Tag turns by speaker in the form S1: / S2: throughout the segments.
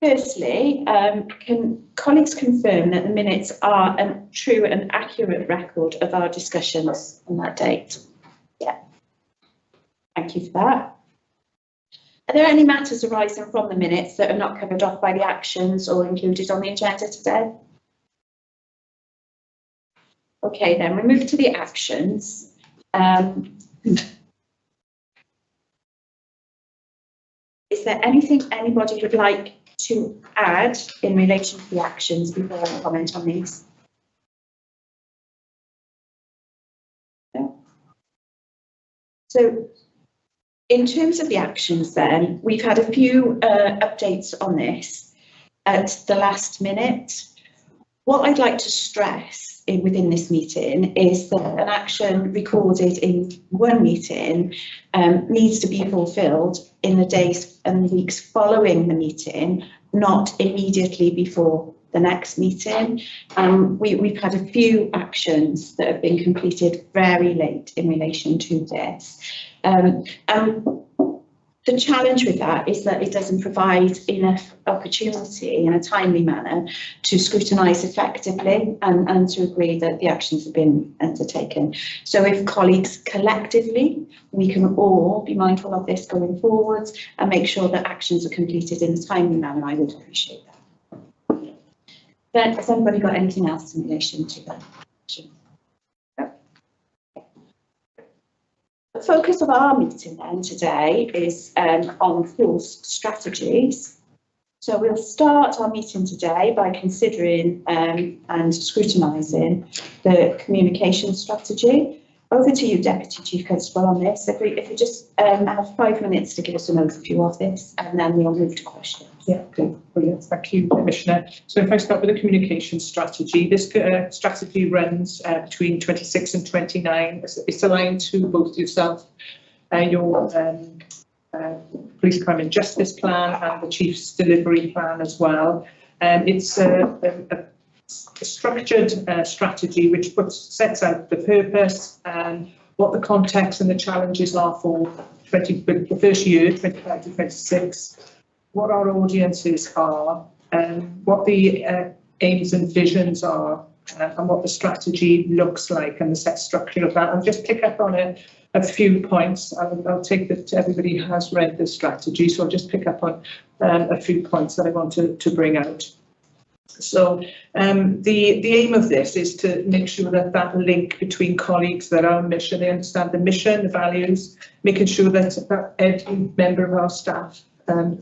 S1: Firstly, can colleagues confirm that the minutes are a true and accurate record of our discussions on that date? Yeah. Thank you for that. Are there any matters arising from the minutes that are not covered off by the actions or included on the agenda today? Okay, then we move to the actions. Is there anything anybody would like to add in relation to the actions before I comment on these? No. So, in terms of the actions then, we've had a few updates on this at the last minute. What I'd like to stress within this meeting is that an action recorded in one meeting needs to be fulfilled in the days and weeks following the meeting, not immediately before the next meeting. We've had a few actions that have been completed very late in relation to this. The challenge with that is that it doesn't provide enough opportunity in a timely manner to scrutinise effectively and to agree that the actions have been undertaken. So if colleagues collectively, we can all be mindful of this going forwards and make sure that actions are completed in a timely manner, I would appreciate that. Then, has anybody got anything else in relation to that? The focus of our meeting then today is on fuels strategies. So we'll start our meeting today by considering and scrutinising the communication strategy. Over to you, Deputy Chief Constable, on this. If we just have 5 minutes to give us an overview of this, and then we'll move to questions.
S2: Yeah, okay, brilliant. Thank you, Commissioner. So if I start with the communication strategy, this strategy runs between 26 and 29. It's aligned to both yourself, your Police Crime and Justice Plan, and the Chief's Delivery Plan as well. It's a structured strategy which sets out the purpose and what the context and the challenges are for the first year, 25 to 26, what our audiences are, and what the aims and visions are, and what the strategy looks like and the set structure of that. I'll just pick up on a few points. I'll take that everybody has read the strategy, so I'll just pick up on a few points that I want to bring out. So the aim of this is to make sure that link between colleagues, that our mission, they understand the mission, the values, making sure that every member of our staff,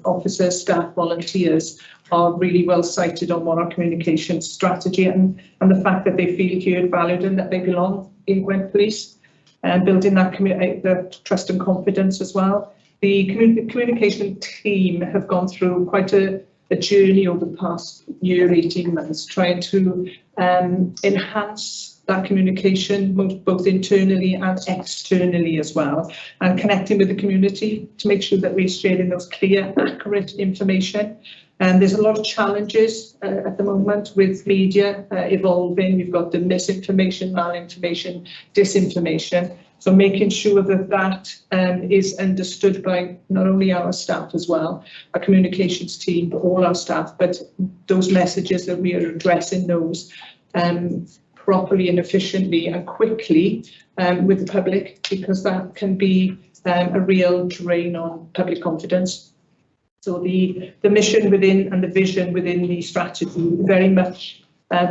S2: officers, staff, volunteers, are really well sighted on what our communication strategy and the fact that they feel heard, valued, and that they belong in Gwent Police, and building that the trust and confidence as well. The communication team have gone through quite a journey over the past year, 18 months, trying to enhance that communication, both internally and externally as well, and connecting with the community to make sure that we're sharing those clear, accurate information. And there's a lot of challenges at the moment with media evolving. We've got the misinformation, malinformation, disinformation. So making sure that is understood by not only our staff as well, our communications team, but all our staff, but those messages that we are addressing those properly and efficiently and quickly with the public, because that can be a real drain on public confidence. So the mission within and the vision within the strategy very much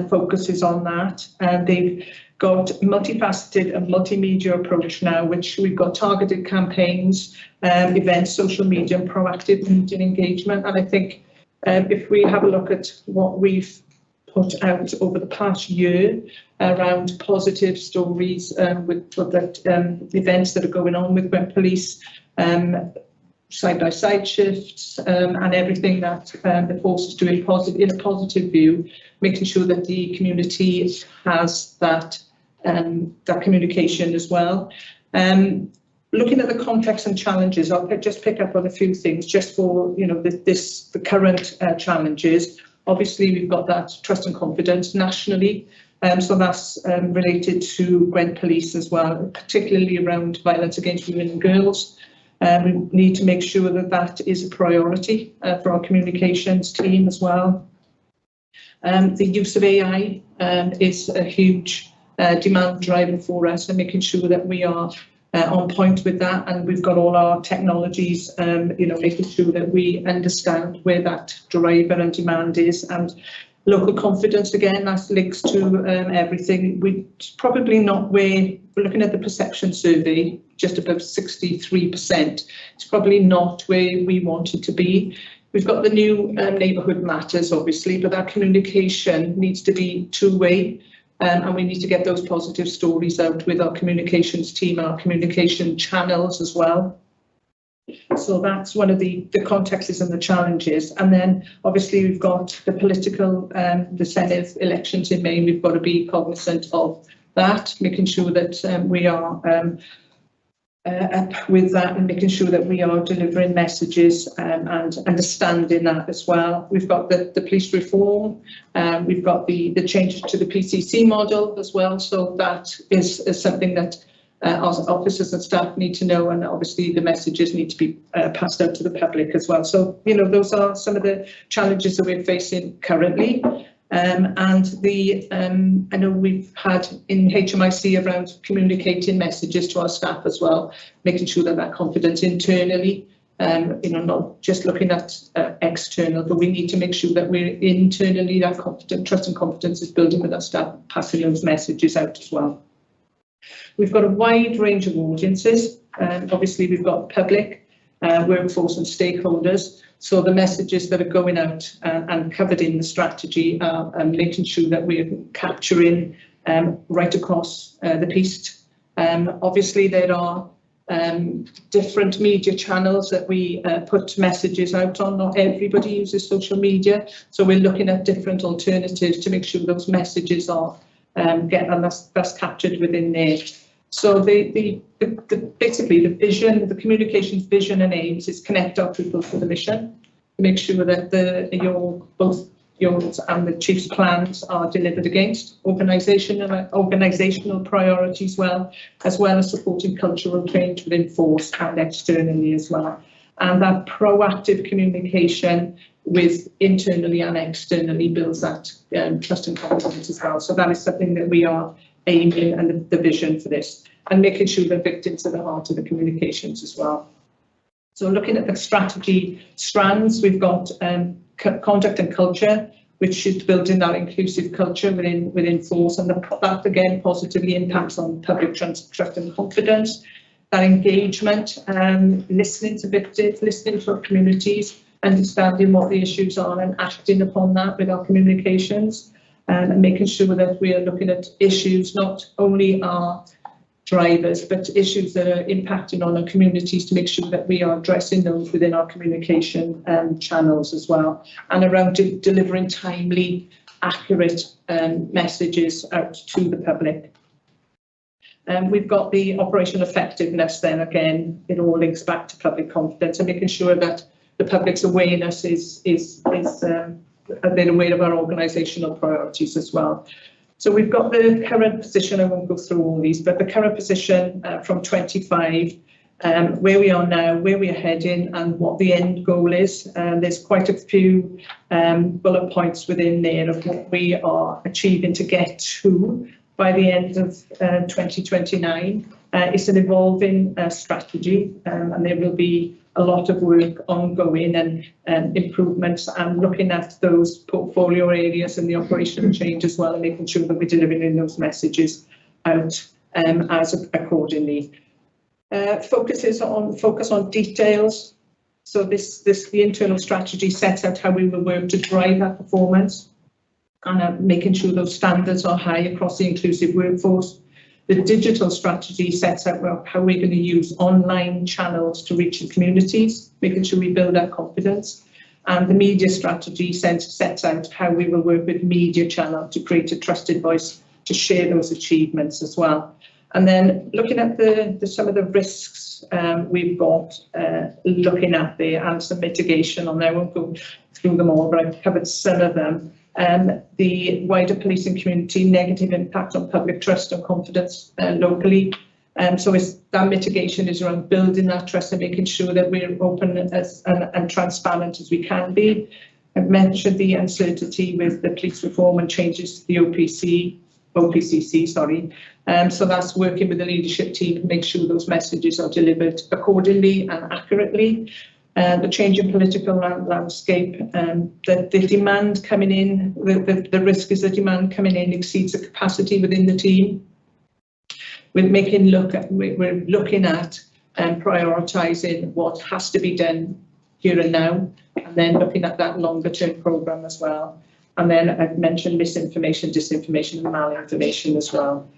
S2: focuses on that. And they've got multifaceted and multimedia approach now, which we've got targeted campaigns, events, social media, and proactive media engagement. And I think if we have a look at what we've put out over the past year around positive stories with events that are going on with Gwent Police, side-by-side shifts, and everything that the force is doing in a positive view, making sure that the community has that communication as well. Looking at the context and challenges, I'll just pick up on a few things just for the current challenges. Obviously, we've got that trust and confidence nationally, so that's related to Gwent Police as well, particularly around violence against women and girls. We need to make sure that that is a priority for our communications team as well. The use of AI is a huge demand driver for us, and making sure that we are on point with that, and we've got all our technologies, making sure that we understand where that driver and demand is. And local confidence, again, that links to everything. We're probably not where, we're looking at the perception survey, just above 63%. It's probably not where we want it to be. We've got the new neighbourhood matters, obviously, but that communication needs to be two-way, and we need to get those positive stories out with our communications team, our communication channels as well. So that's one of the contexts and the challenges. And then obviously we've got the political, the Senedd elections in May. We've got to be cognizant of that, making sure that we are up with that and making sure that we are delivering messages and understanding that as well. We've got the police reform, we've got the changes to the PCC model as well. So that is something that our officers and staff need to know, and obviously the messages need to be passed out to the public as well. So, those are some of the challenges that we're facing currently. And I know we've had in HMIC around communicating messages to our staff as well, making sure that that confidence internally, not just looking at external, but we need to make sure that we're internally, that trust and confidence is building with our staff, passing those messages out as well. We've got a wide range of audiences. Obviously, we've got public, workforce and stakeholders. So the messages that are going out and covered in the strategy are making sure that we're capturing right across the piece. Obviously, there are different media channels that we put messages out on. Not everybody uses social media. So we're looking at different alternatives to make sure those messages are that's captured within there. So basically the vision, the communications vision and aims is connect our people to the mission, to make sure that both yours and the chief's plans are delivered against organisational priorities as well as supporting cultural change within force and externally as well. And that proactive communication with internally and externally builds that trust and confidence as well. So that is something that we are aiming, and the vision for this, and making sure that victims are the heart of the communications as well. So looking at the strategy strands, we've got conduct and culture, which is building that inclusive culture within force, and that again positively impacts on public trust and confidence. That engagement, listening to victims, listening to our communities, understanding what the issues are and acting upon that with our communications, and making sure that we are looking at issues, not only our drivers, but issues that are impacting on our communities, to make sure that we are addressing those within our communication channels as well, and around delivering timely, accurate messages out to the public. We've got the operational effectiveness then, again, it all links back to public confidence and making sure that the public's awareness is they're aware of our organisational priorities as well. So we've got the current position, I won't go through all these, but the current position from 25, where we are now, where we are heading and what the end goal is. There's quite a few bullet points within there of what we are achieving to get to by the end of 2029. It's an evolving strategy, and there will be a lot of work ongoing and improvements, and looking at those portfolio areas and the operational change as well, and making sure that we're delivering those messages out as accordingly. Focus on details. So the internal strategy sets out how we will work to drive that performance, and making sure those standards are high across the inclusive workforce. The digital strategy sets out how we're going to use online channels to reach the communities, making sure we build that confidence. And the media strategy sets out how we will work with media channels to create a trusted voice to share those achievements as well. And then looking at some of the risks we've got, looking at there, and some mitigation on there. I won't go through them all, but I've covered some of them. The wider policing community, negative impact on public trust and confidence locally, So that mitigation is around building that trust and making sure that we're open and transparent as we can be. I've mentioned the uncertainty with the police reform and changes to the OPCC, sorry. So that's working with the leadership team to make sure those messages are delivered accordingly and accurately. The change in political landscape, the demand coming in, the risk is the demand coming in exceeds the capacity within the team. We're looking at and prioritising what has to be done here and now, and then looking at that longer term programme as well. And then I've mentioned misinformation, disinformation and malinformation as well.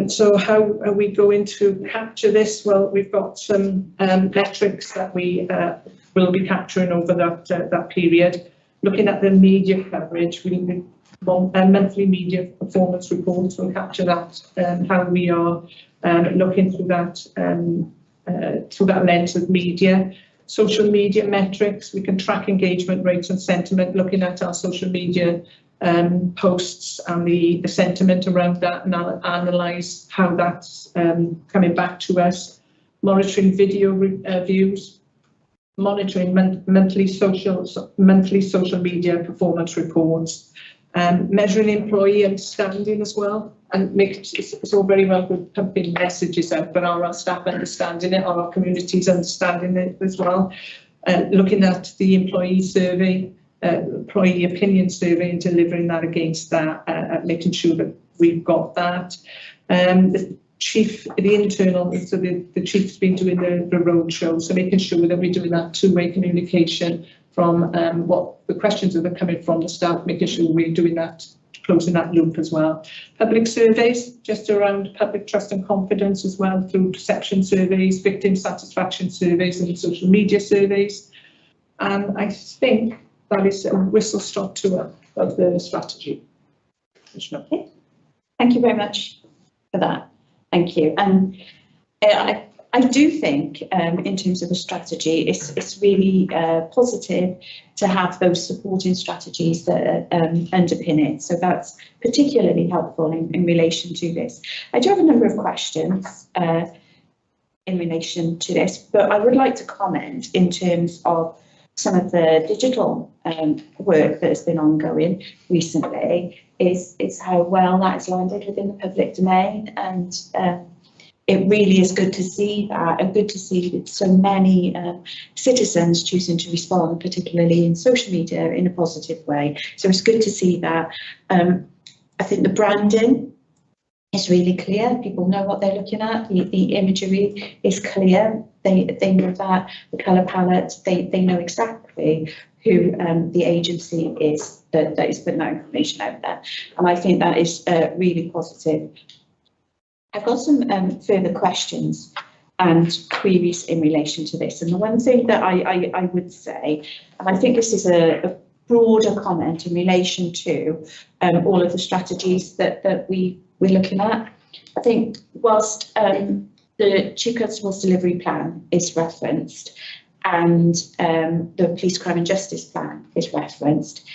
S2: So how are we going to capture this? Well, we've got some metrics that we will be capturing over that period. Looking at the media coverage, we monthly media performance reports will capture that, how we are looking through that lens of media. Social media metrics, we can track engagement rates and sentiment, looking at our social media posts and the sentiment around that, and I'll analyse how that's coming back to us. Monitoring video views, monitoring monthly social media performance reports, measuring employee understanding as well, and it's all very well good pumping messages out, but are our staff understanding it? Are our communities understanding it as well? Looking at the employee survey, employee opinion survey, and delivering that against that, making sure that we've got that. The chief's been doing the roadshow, so making sure that we're doing that two-way communication from what the questions that are coming from the staff, making sure we're doing that, closing that loop as well. Public surveys, just around public trust and confidence as well, through perception surveys, victim satisfaction surveys and social media surveys. And I think that is a whistle-stop tour of the strategy.
S1: Okay. Thank you very much for that. Thank you. And I do think, in terms of the strategy, it's really positive to have those supporting strategies that underpin it. So that's particularly helpful in relation to this. I do have a number of questions in relation to this, but I would like to comment in terms of some of the digital work that has been ongoing recently, is how well that is landed within the public domain, and it really is good to see that, and good to see that so many citizens choosing to respond, particularly in social media, in a positive way. So it's good to see that. I think the branding is really clear. People know what they're looking at. The imagery is clear. They know that, the colour palette, they know exactly who the agency is that is putting that information out there. And I think that is really positive. I've got some further questions and queries in relation to this. And the one thing that I would say, and I think this is a broader comment in relation to all of the strategies that we're looking at. I think whilst the Chief Constable's delivery plan is referenced and the Police Crime and Justice plan is referenced,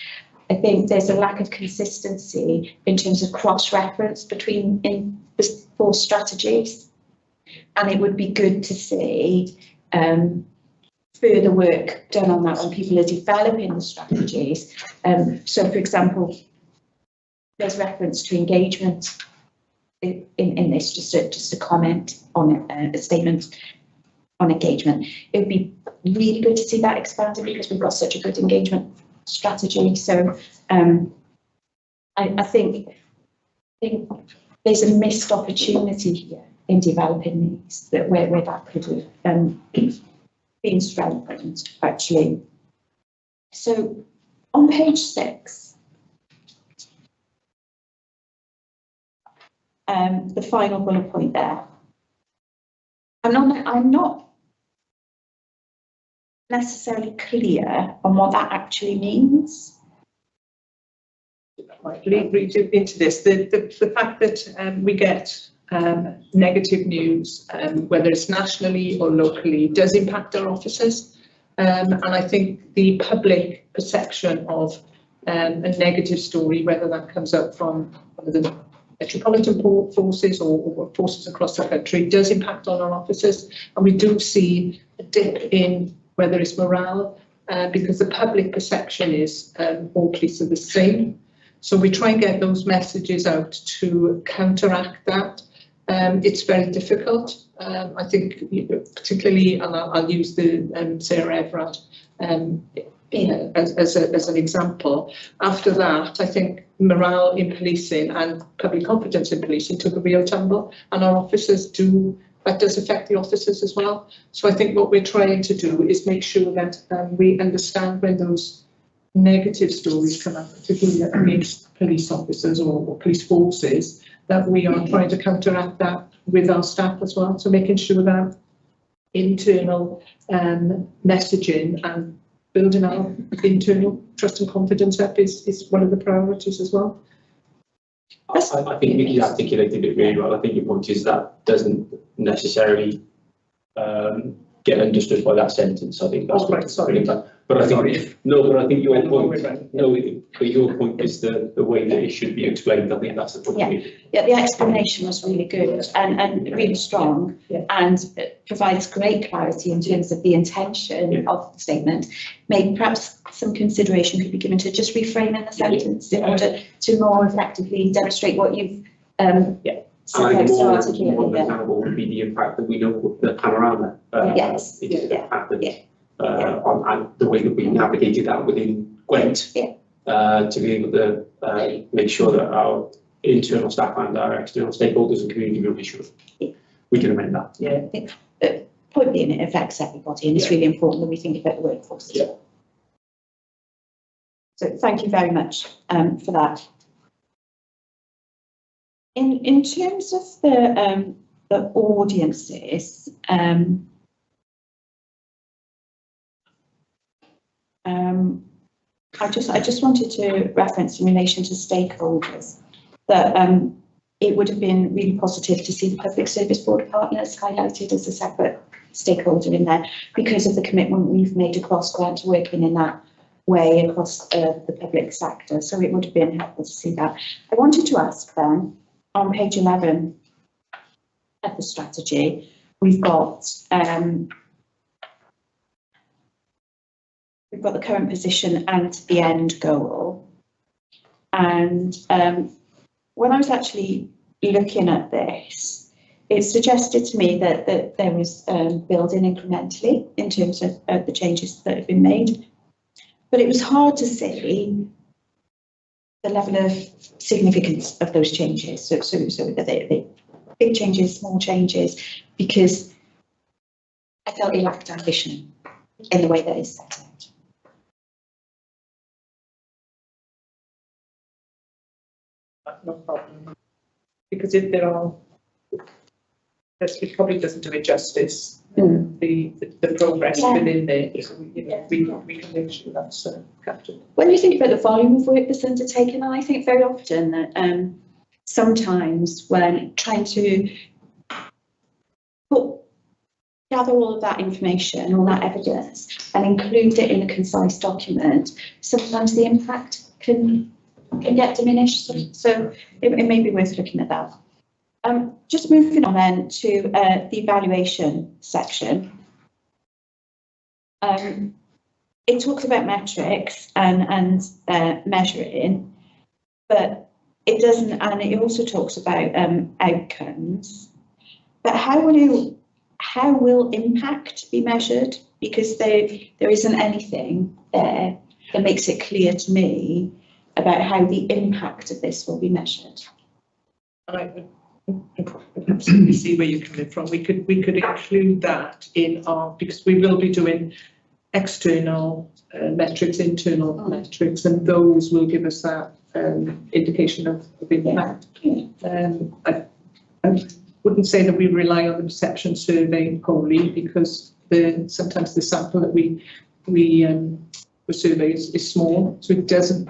S1: I think there's a lack of consistency in terms of cross-reference between the four strategies, and it would be good to see further work done on that when people are developing the strategies. So, for example, there's reference to engagement in this, just a comment on a statement on engagement. It would be really good to see that expanded because we've got such a good engagement strategy. So I think there's a missed opportunity here in developing these, where that could have been strengthened, actually. So on page 6, the final bullet point there, I'm not necessarily clear on what that actually means.
S2: I might read into this. The fact that we get negative news, whether it's nationally or locally, does impact our officers. And I think the public perception of a negative story, whether that comes up from one of the metropolitan forces or forces across the country does impact on our officers, and we do see a dip in whether it's morale, because the public perception is all police are the same. So we try and get those messages out to counteract that. It's very difficult. I think, particularly, and I'll use the Sarah Everard as an example. After that, I think morale in policing and public confidence in policing took a real tumble, and our officers that does affect the officers as well. So I think what we're trying to do is make sure that we understand when those negative stories come up, particularly against police officers or police forces, that we are trying to counteract that with our staff as well. So making sure that internal messaging and building our internal trust and confidence up is one of the priorities as well.
S3: I think Nikki's articulated it really well. I think your point is that doesn't necessarily get understood by that sentence. I think that's
S2: right. Sorry.
S3: But I think but I think your point. But your point is the way that it should be explained. I think that's the point.
S1: Yeah, the explanation was really good and really strong, and it provides great clarity in terms of the intention of the statement. Maybe perhaps some consideration could be given to just reframing the sentence in order to more effectively demonstrate what you've
S3: so articulately. More accountable would be the impact that we know the panorama.
S1: Yes.
S3: And the way that we navigated that within Gwent, to be able to make sure that our internal staff and our external stakeholders and community will be sure we can amend that.
S1: The point being, it affects everybody, and it's really important that we think about the workforce. So thank you very much for that. In terms of the audiences, I just wanted to reference in relation to stakeholders that it would have been really positive to see the Public Service Board partners highlighted as a separate stakeholder in there, because of the commitment we've made across Gwent to working in that way across the public sector. So it would have been helpful to see that. I wanted to ask then, on page 11 of the strategy, we've got the current position and the end goal. And when I was actually looking at this, it suggested to me that there was building incrementally in terms of the changes that have been made. But it was hard to see the level of significance of those changes. So the big changes, small changes, because I felt it lacked ambition in the way that it's set out.
S2: No problem. Because if there are, it probably doesn't do it justice. The progress within there, so, we can make sure that's captured. When
S1: you think about the volume of work that's undertaken, I think very often that sometimes when trying to gather all of that information, all that evidence, and include it in a concise document, sometimes the impact can get diminished. So it may be worth looking at that. Just moving on then to the evaluation section. It talks about metrics and measuring, but it doesn't, and it also talks about outcomes. But how will impact be measured? Because there isn't anything there that makes it clear to me about how the impact of this will be measured.
S2: I absolutely see where you're coming from. We could include that in our, because we will be doing external metrics, internal metrics, and those will give us that indication of impact. I wouldn't say that we rely on the perception survey wholly, because sometimes the sample that we survey is small, so it doesn't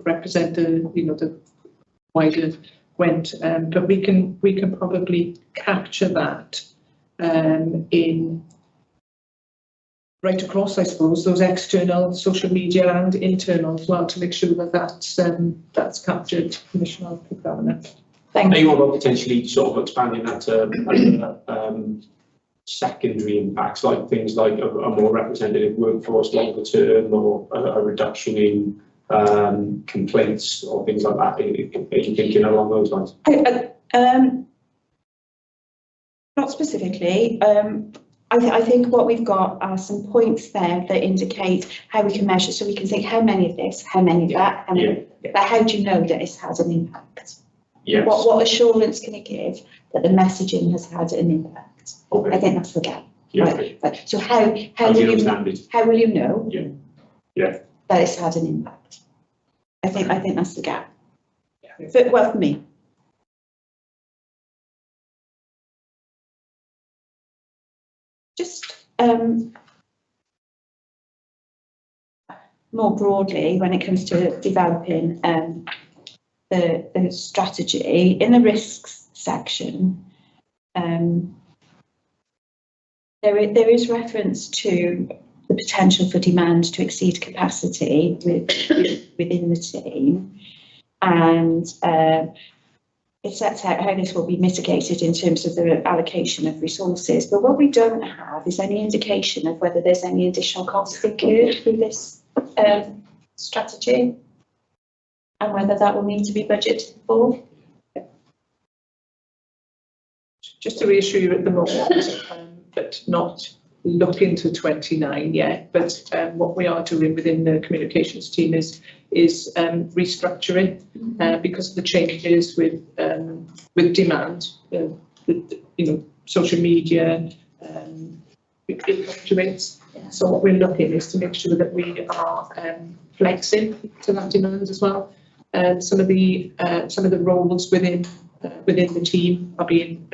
S2: represent the wider Gwent, but we can probably capture that in right across, I suppose, those external social media and internal as well, to make sure that that's captured. Commissioner, I'll pick that one up.
S1: Thank
S3: Are
S1: you.
S3: you about potentially sort of expanding that to secondary impacts, like things like a more representative workforce longer term, or a reduction in complaints or things like that? Are you thinking along those lines?
S1: Not specifically. I think what we've got are some points there that indicate how we can measure. So we can think how many of this, how many of that, how many, but how do you know that it's had an impact?
S3: Yes.
S1: What assurance can you give that the messaging has had an impact?
S3: Okay.
S1: I think that's the gap.
S3: Yeah.
S1: Right. So how
S3: do
S1: will
S3: you
S1: you
S3: understand it?
S1: how will you know
S3: Yeah.
S1: that it's had an impact? I think that's the gap.
S2: Yeah.
S1: For me. Just more broadly, when it comes to developing the strategy in the risks section, there is reference to the potential for demand to exceed capacity within the team, and it sets out how this will be mitigated in terms of the allocation of resources. But what we don't have is any indication of whether there's any additional costs incurred through this strategy, and whether that will need to be budgeted for.
S2: Just to reassure you at the moment, but not looking to 29 yet, but what we are doing within the communications team is restructuring because of the changes with demand, social media, it fluctuates. So what we're looking is to make sure that we are flexing to that demand as well. Some of the roles within the team are being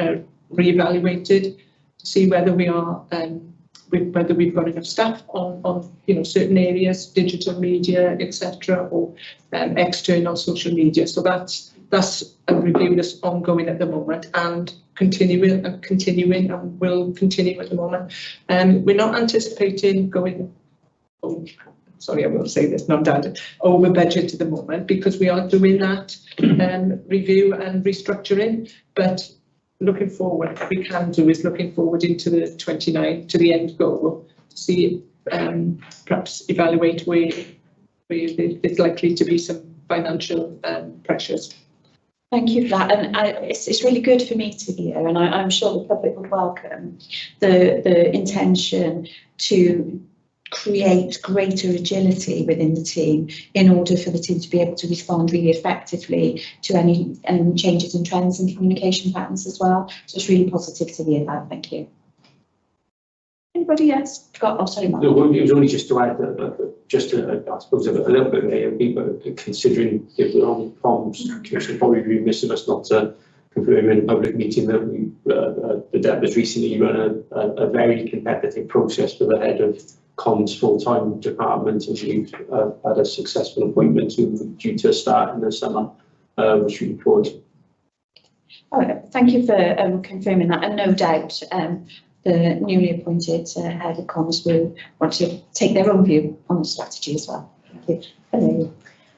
S2: reevaluated to see whether we are whether we've got enough staff on certain areas, digital media, etc., or external social media. So that's a review that's ongoing at the moment and continuing and will continue at the moment. We're not anticipating going, sorry, I will say this, not over budget at the moment, because we are doing that review and restructuring, but looking forward, what we can do is looking forward into the 29 to the end goal to see perhaps evaluate where there's likely to be some financial pressures.
S1: Thank you for that, and it's really good for me to hear, and I'm sure the public would welcome the intention to create greater agility within the team in order for the team to be able to respond really effectively to any changes in trends and communication patterns as well. So it's really positive to hear that. Thank you. Anybody else got? Oh, sorry, Mark.
S3: No, it was only just to add I suppose a little bit of AMP, but considering if we're on comms, Commission probably be remiss of us not to confirm in a public meeting that the DEP has recently run a very competitive process for the head of comms full-time department, and we've had a successful appointment due to start in the summer, which we report.
S1: Oh, thank you for confirming that, and no doubt the newly appointed head of comms will want to take their own view on the strategy as well. Thank you.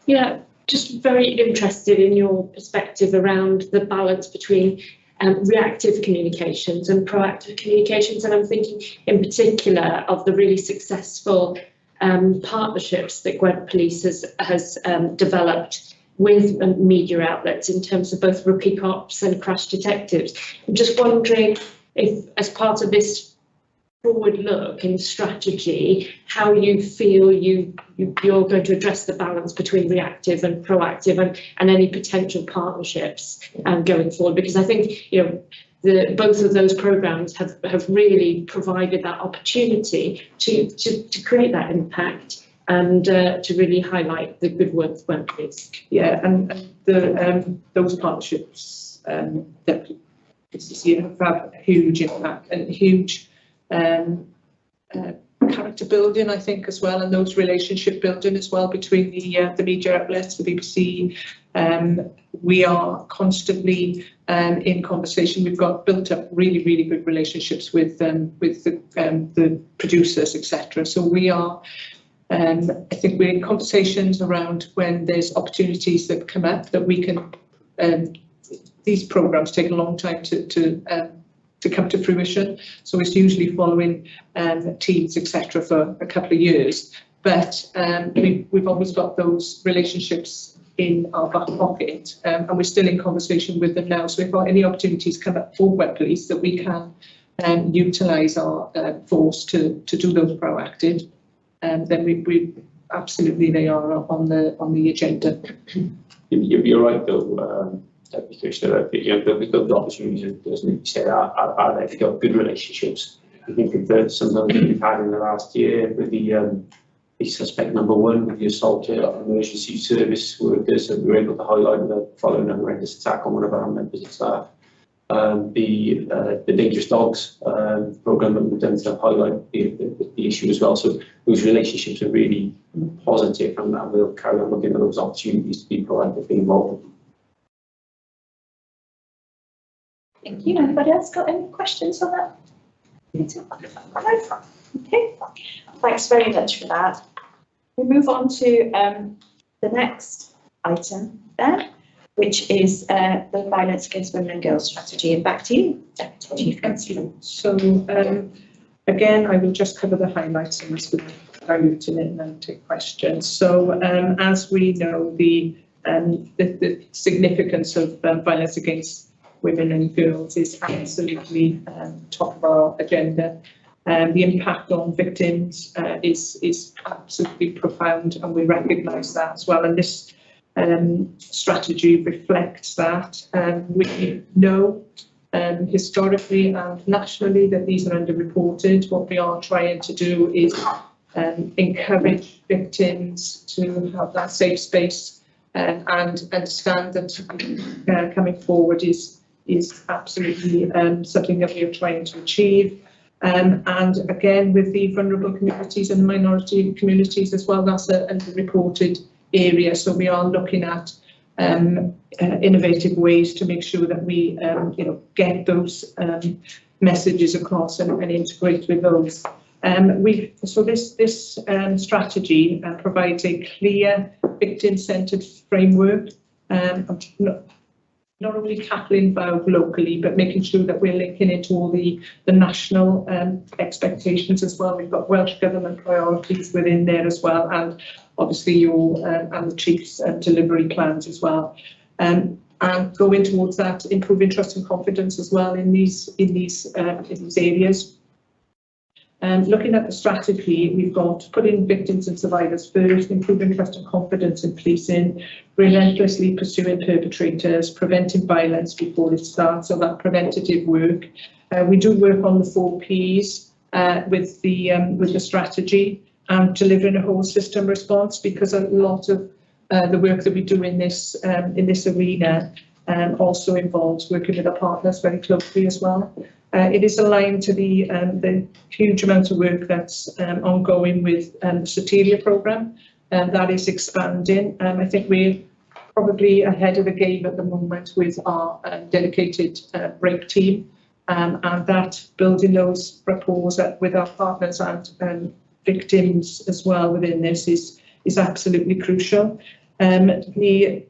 S4: Yeah, just very interested in your perspective around the balance between reactive communications and proactive communications, and I'm thinking in particular of the really successful partnerships that Gwent Police has developed with media outlets in terms of both rookie cops and crash detectives. I'm just wondering if, as part of this forward look in strategy, how you feel you're going to address the balance between reactive and proactive, and any potential partnerships going forward, because I think both of those programs have really provided that opportunity to create that impact and to really highlight the good work of Gwent Police.
S2: Yeah, and those partnerships that have a huge impact and huge character building, I think, as well, and those relationship building as well between the media outlets, the BBC. We are constantly in conversation. We've got built up really good relationships with the producers, etc. So we are, I think we're in conversations around when there's opportunities that come up that we can these programmes take a long time to come to fruition. So it's usually following teams, etc., for a couple of years. But we've always got those relationships in our back pocket, and we're still in conversation with them now. So if any opportunities come up for Web Police that we can utilise our force to do those proactive, then we absolutely, they are on the agenda.
S3: You're right though, Deputy Commissioner, that those opportunities, as you say, are there to got good relationships. I think of some of those that we've had in the last year with the suspect number one, with the assault emergency service workers, and we were able to highlight the following a horrendous attack on one of our members of staff. The Dangerous Dogs programme that we've done to highlight the issue as well. So those relationships are really positive, and we'll carry on looking at those opportunities to be proactively involved.
S1: Thank you. Anybody else got any questions on that? Okay, thanks very much for that. We move on to the next item then, which is the Violence Against Women and Girls strategy. And back to you, Deputy Chief Constable.
S2: So again, I will just cover the highlights and this will dilute in it and then take questions. So as we know, the significance of violence against women and girls is absolutely top of our agenda. The impact on victims is absolutely profound, and we recognise that as well. And this strategy reflects that. We know historically and nationally that these are underreported. What we are trying to do is encourage victims to have that safe space and understand that coming forward is absolutely something that we are trying to achieve. And again, with the vulnerable communities and minority communities as well, that's an underreported area. So we are looking at innovative ways to make sure that we get those messages across and integrate with those. So this strategy provides a clear victim-centred framework. Not only tackling VAUG locally, but making sure that we're linking into all the national expectations as well. We've got Welsh Government priorities within there as well, and obviously your and the Chief's delivery plans as well. And going towards that, improving trust and confidence as well in these areas. Looking at the strategy, we've got putting victims and survivors first, improving trust and confidence in policing, relentlessly pursuing perpetrators, preventing violence before it starts, so that preventative work. We do work on the 4 Ps with the strategy and delivering a whole system response, because a lot of the work that we do in this arena also involves working with our partners very closely as well. It is aligned to the huge amount of work that's ongoing with the Soteria programme, and that is expanding. I think we're probably ahead of the game at the moment with our dedicated rape team, and that building those rapport with our partners and victims as well within this is absolutely crucial. The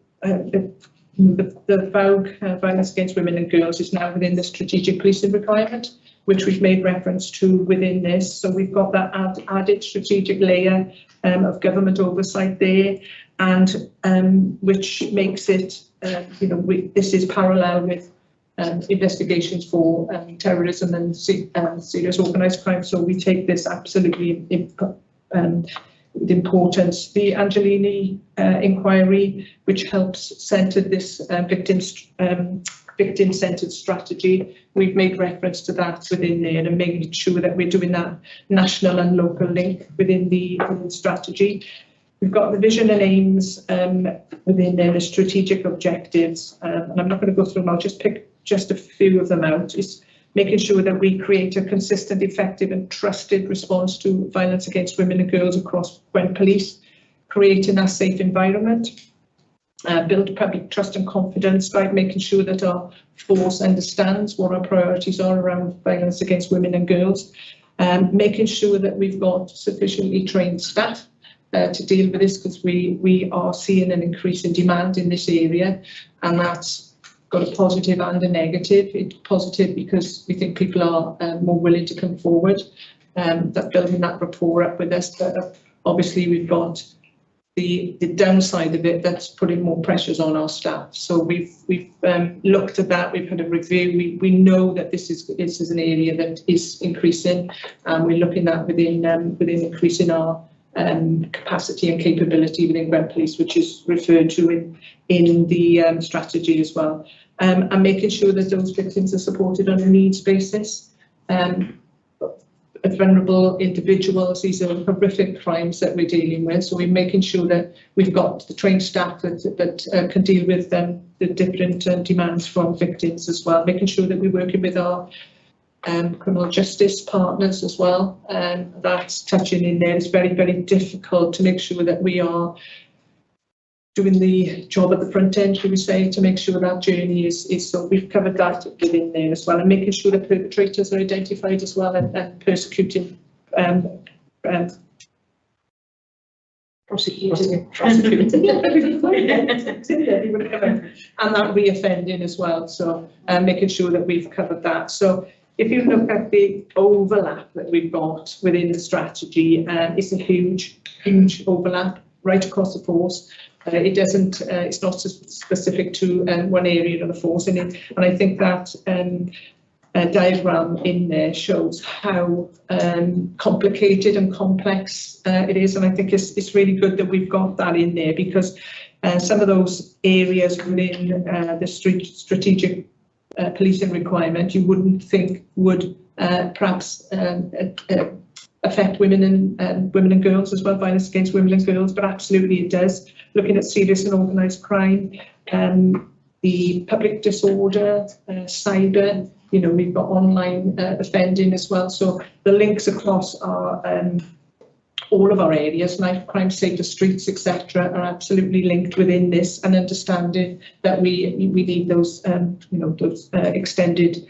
S2: VAUG, Violence Against Women and Girls, is now within the strategic policing requirement, which we've made reference to within this. So we've got that added strategic layer of government oversight there, and which makes it, this is parallel with investigations for terrorism and serious organised crime. So we take this absolutely with importance. The Angelini inquiry, which helps centre this victim-centred strategy, we've made reference to that within there and making sure that we're doing that national and local link within the strategy. We've got the vision and aims within there, the strategic objectives, and I'm not going to go through them, I'll just pick just a few of them out. It's making sure that we create a consistent, effective and trusted response to violence against women and girls across Gwent Police, creating a safe environment, build public trust and confidence by making sure that our force understands what our priorities are around violence against women and girls, making sure that we've got sufficiently trained staff to deal with this, because we are seeing an increase in demand in this area, and that's got a positive and a negative. It's positive because we think people are more willing to come forward, that building that rapport up with us. But obviously we've got the downside of it, that's putting more pressures on our staff. So we've looked at that. We've had a review. We know that this is an area that is increasing, and we're looking at within increasing our capacity and capability within Gwent Police, which is referred to in the strategy as well, and making sure that those victims are supported on a needs basis. Vulnerable individuals, these are horrific crimes that we're dealing with, so we're making sure that we've got the trained staff that can deal with the different demands from victims as well, making sure that we're working with our criminal justice partners as well, and that's touching in there. It's very, very difficult to make sure that we are doing the job at the front end, should we say, to make sure that journey is so we've covered that within there as well, and making sure that perpetrators are identified as well, and prosecuting and that re-offending as well, so making sure that we've covered that. So if you look at the overlap that we've got within the strategy, it's a huge overlap right across the force. It doesn't. It's not specific to one area of the force, and I think that diagram in there shows how complicated and complex it is, and I think it's really good that we've got that in there, because some of those areas within the strategic policing requirement you wouldn't think would perhaps affect women and girls as well, violence against women and girls, but absolutely it does. Looking at serious and organised crime, the public disorder, cyber, you know, we've got online offending as well. So the links across our all of our areas, knife crime, safer streets, etc., are absolutely linked within this, and understanding that we need those you know, those extended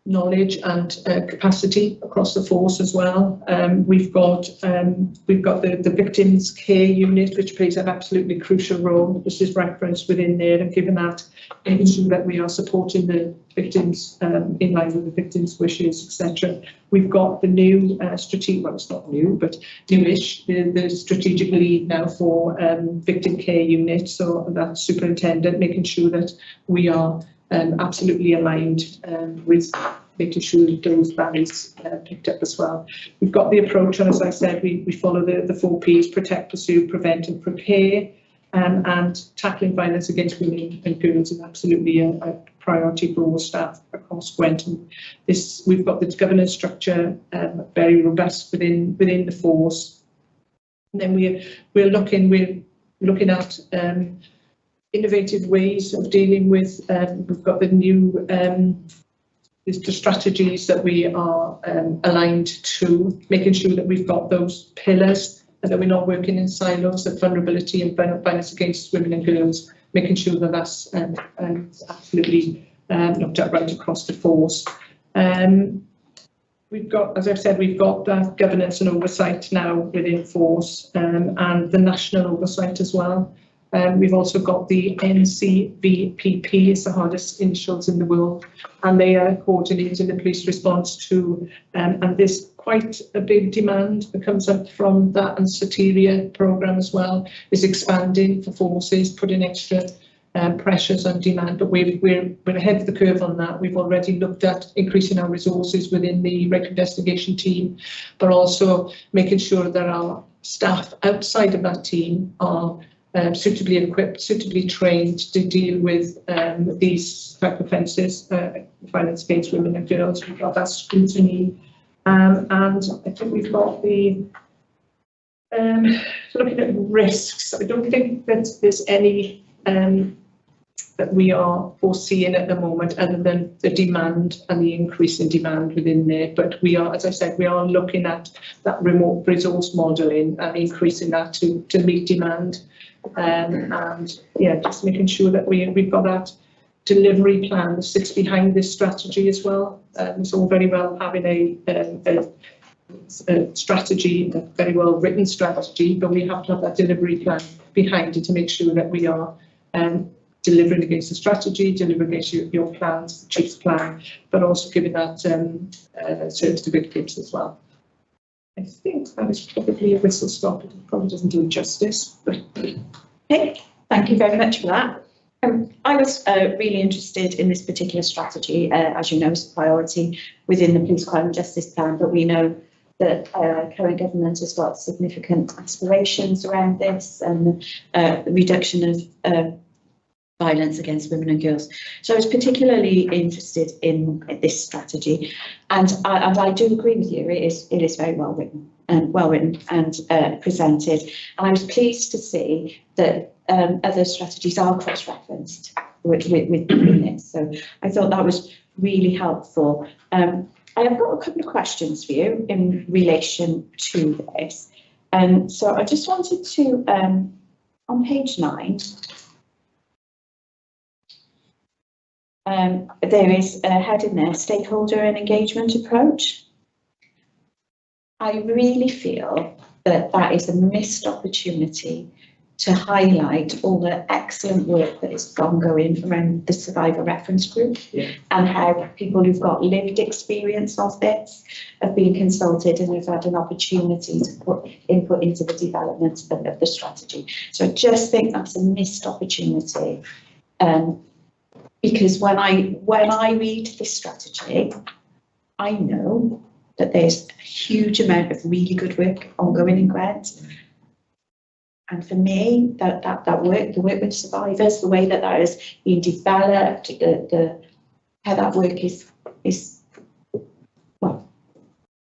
S2: knowledge and capacity across the force as well. We've got the victims care unit, which plays an absolutely crucial role. This is referenced within there, and given that, making sure that we are supporting the victims in line with the victims' wishes, etc. We've got the new strategic, well, it's not new, but newish, the strategic lead now for victim care unit. So that's superintendent, making sure that we are absolutely aligned with making sure that those values picked up as well. We've got the approach, and as I said, we follow the 4 Ps: protect, pursue, prevent and prepare, and tackling violence against women and girls is absolutely a priority for all staff across Gwent. And this, we've got the governance structure very robust within the force. And then we're looking at innovative ways of dealing with, we've got the new the strategies that we are aligned to, making sure that we've got those pillars and that we're not working in silos, of vulnerability and violence against women and girls, making sure that that's absolutely looked at right across the force. We've got, as I've said, we've got that governance and oversight now within force, and the national oversight as well. We've also got the NCVPP, it's the hardest initials in the world, and they are coordinating the police response to, and there's quite a big demand that comes up from that, and Soteria programme as well is expanding for forces, putting extra pressures on demand, but we're ahead of the curve on that. We've already looked at increasing our resources within the record investigation team, but also making sure that our staff outside of that team are suitably equipped, suitably trained to deal with these type of offences, violence against women and girls. We've got that scrutiny, and I think we've got the looking at risks. I don't think that there's any that we are foreseeing at the moment, other than the demand and the increase in demand within there. But we are, as I said, we are looking at that remote resource modelling and increasing that to meet demand. And yeah, just making sure that we've got that delivery plan that sits behind this strategy as well. It's all very well having a strategy, a very well written strategy, but we have to have that delivery plan behind it to make sure that we are delivering against the strategy, delivering against your plans, the chief's plan, but also giving that service to victims as well. I think that is probably a whistle stop. It probably doesn't do it justice. But...
S1: Okay, thank you very much for that. I was really interested in this particular strategy, as you know, it's a priority within the Police Crime and Justice Plan, but we know that current government has got significant aspirations around this and the reduction of violence against women and girls. So I was particularly interested in this strategy, and I do agree with you. It is very well written and presented. And I was pleased to see that other strategies are cross-referenced within this. So I thought that was really helpful. I have got a couple of questions for you in relation to this. So I just wanted to, on page 9, there is a heading there, stakeholder and engagement approach. I really feel that that is a missed opportunity to highlight all the excellent work that is ongoing around the survivor reference group, and how people who've got lived experience of this have been consulted and have had an opportunity to put input into the development of the strategy. So I just think that's a missed opportunity. Because when I read this strategy, I know that there's a huge amount of really good work ongoing in Gwent. And for me, that work, the work with survivors, the way that has been developed, how that work is well,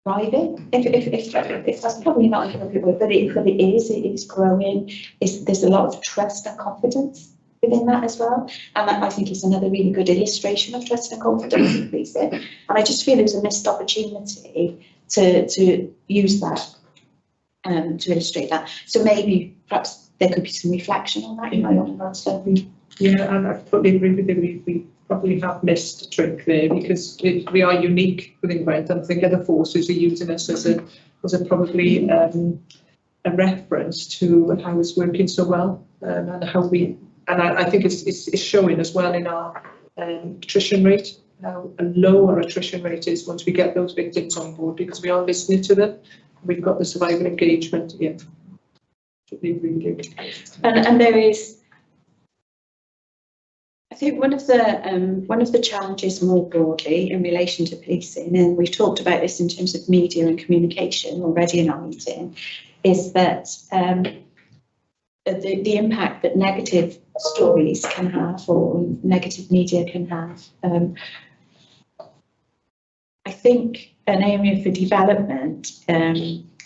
S1: thriving. If that's probably not an appropriate word, but it is growing. There's a lot of trust and confidence within that as well, and that I think is another really good illustration of trust and confidence in policing. And I just feel there's a missed opportunity to use that to illustrate that. So maybe perhaps there could be some reflection on that. You might want to add something.
S2: Yeah, and I totally agree with you. We probably have missed a trick there, because we are unique within Gwent, and I think other forces are using us as a probably a reference to how it's working so well, and how we. And I think it's showing as well in our attrition rate, how low our attrition rate is once we get those victims on board, because we are listening to them. We've got the survivor engagement. Yeah,
S1: and there is, I think one of the challenges more broadly in relation to policing, and we've talked about this in terms of media and communication already in our meeting, is that the impact that negative stories can have, or negative media can have. I think an area for development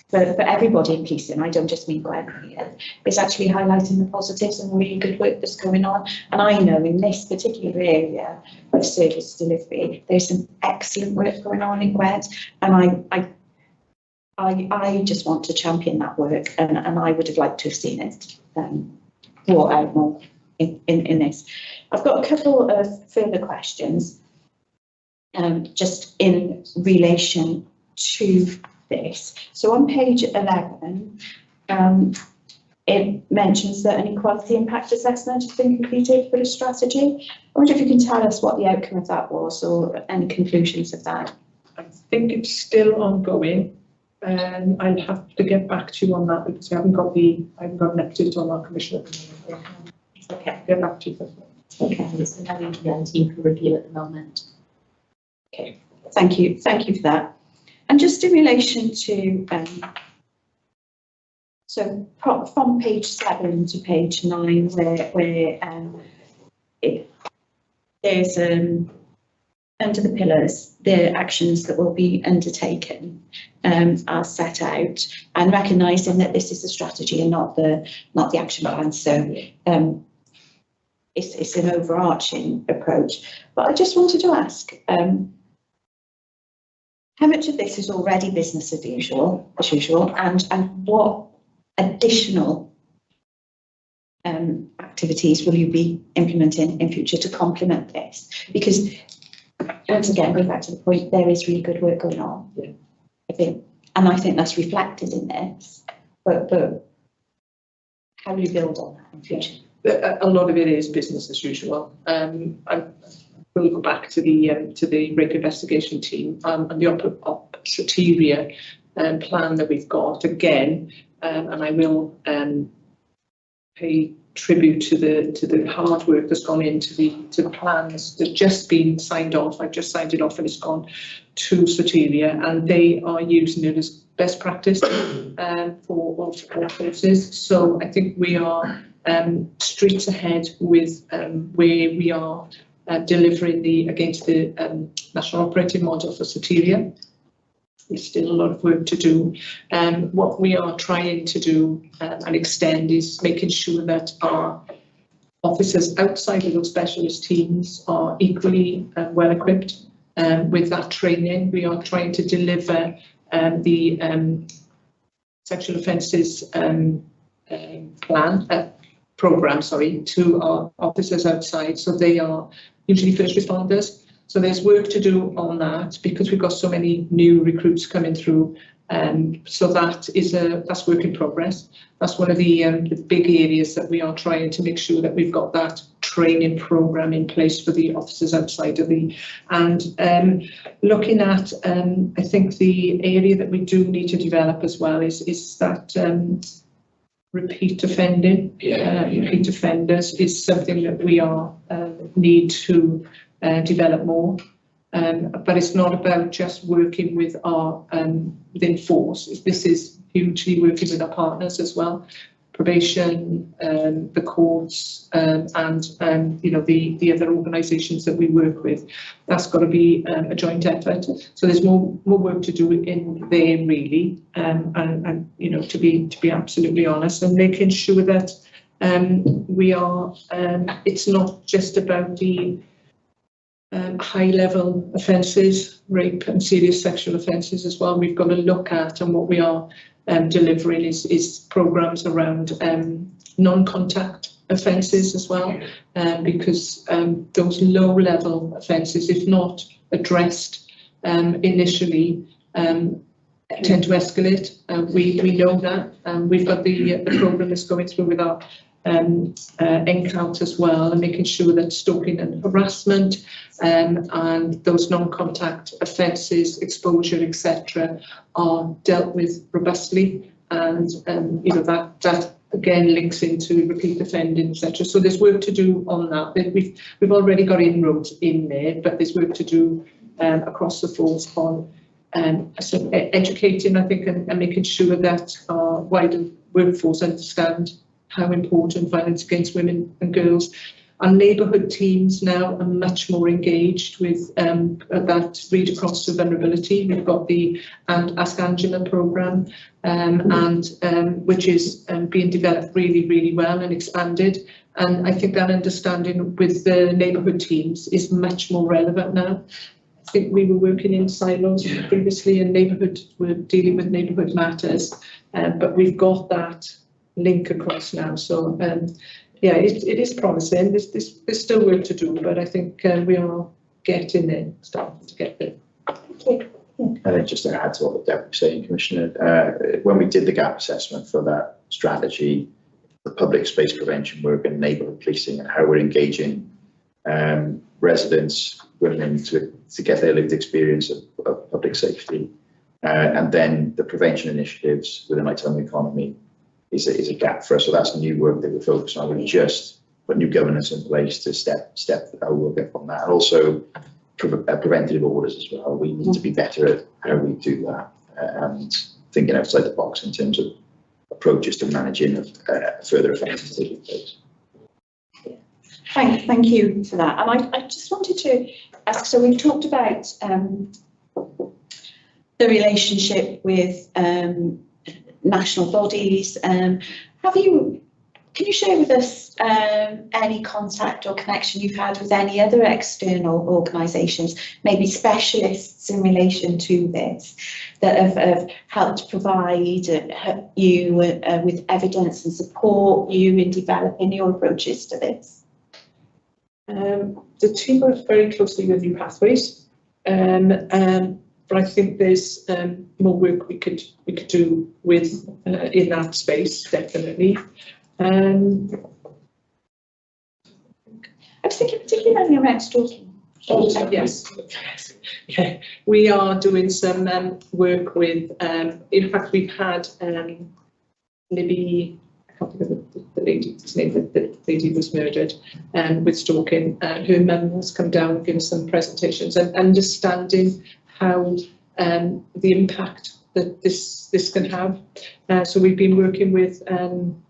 S1: for everybody in policing, I don't just mean Gwent here, is actually highlighting the positives and the really good work that's going on. And I know in this particular area of service delivery, there's some excellent work going on in Gwent, and I just want to champion that work, and I would have liked to have seen it brought out more in this. I've got a couple of further questions just in relation to this. So on page 11, it mentions that an equality impact assessment has been completed for the strategy. I wonder if you can tell us what the outcome of that was, or any conclusions of that.
S2: I think it's still ongoing. I'll have to get back to you on that, because I haven't got an update on our commission at the moment.
S1: Okay.
S2: Get back to you.
S1: Okay.
S5: It's having the team for review at the moment.
S1: Okay. Thank you for that. And just in relation to so from page 7 to page 9, where there's under the pillars, the actions that will be undertaken are set out, and recognising that this is a strategy and not the action plan. So it's an overarching approach. But I just wanted to ask, how much of this is already business as usual, and what additional activities will you be implementing in future to complement this? Because once again, going back to the point, there is really good work going on.
S2: Yeah.
S1: I think that's reflected in this. But how do you build on that in future?
S2: a lot of it is business as usual. I will go back to the rape investigation team and the Soteria plan that we've got again, and I will pay tribute to the hard work that's gone into the plans that just been signed off. I've just signed it off and it's gone to Soteria, and they are using it as best practice for all forces. So I think we are streets ahead with where we are delivering against the national operating model for Soteria. There's still a lot of work to do. What we are trying to do and extend is making sure that our officers outside of those specialist teams are equally well equipped with that training. We are trying to deliver the sexual offences program, to our officers outside, so they are usually first responders. So there's work to do on that because we've got so many new recruits coming through. So that's work in progress. That's one of the big areas that we are trying to make sure that we've got that training program in place for the officers outside of looking at, I think the area that we do need to develop as well is that repeat offending. Repeat offenders is something that we are need to develop more, but it's not about just working with our within force. This is hugely working with our partners as well, probation, the courts, and the other organisations that we work with. That's got to be a joint effort. So there's more work to do in there really, and to be absolutely honest, and making sure that we are. It's not just about the high-level offences, rape and serious sexual offences as well. We've got to look at, and what we are delivering is programmes around non-contact offences as well, because those low-level offences, if not addressed initially, tend to escalate. We know that. We've got the programme that's going through with our NCOUT as well, and making sure that stalking and harassment and those non-contact offences, exposure, etc., are dealt with robustly, and that again links into repeat offending, etc. So there's work to do on that. We've already got inroads in there, but there's work to do across the force on educating, I think, and making sure that our wider workforce understand how important violence against women and girls. Our neighbourhood teams now are much more engaged with that read across to vulnerability. We've got the Ask Angela programme, which is being developed really, really well and expanded. And I think that understanding with the neighbourhood teams is much more relevant now. I think we were working in silos previously, and we're dealing with neighbourhood matters, but we've got that link across now. So it is promising. There's still work to do, but I think we are getting there, starting to get there.
S6: I think just to add to what the Deputy was saying, Commissioner, when we did the gap assessment for that strategy, the public space prevention work and neighbourhood policing and how we're engaging residents, women to get their lived experience of public safety, and then the prevention initiatives with the nighttime economy is a gap for us. So that's new work that we're focusing on. We've just put new governance in place to step our work up on that, and also preventative orders as well. We need to be better at how we do that, and thinking outside the box in terms of approaches to managing further offences taking place.
S1: Thank you for that. And I just wanted to ask, so we've talked about the relationship with national bodies. Can you share with us any contact or connection you've had with any other external organisations, maybe specialists in relation to this, that have helped provide you with evidence and support you in developing your approaches to this?
S2: The team works very closely with New Pathways, but I think there's more work we could do with in that space, definitely.
S1: was thinking particularly around stalking.
S2: Yes. Yeah. We are doing some work with, in fact, we've had Libby, I can't think of the lady's name, the lady who was murdered, with stalking. Her mum has come down and given some presentations and understanding how the impact that this can have. So we've been working with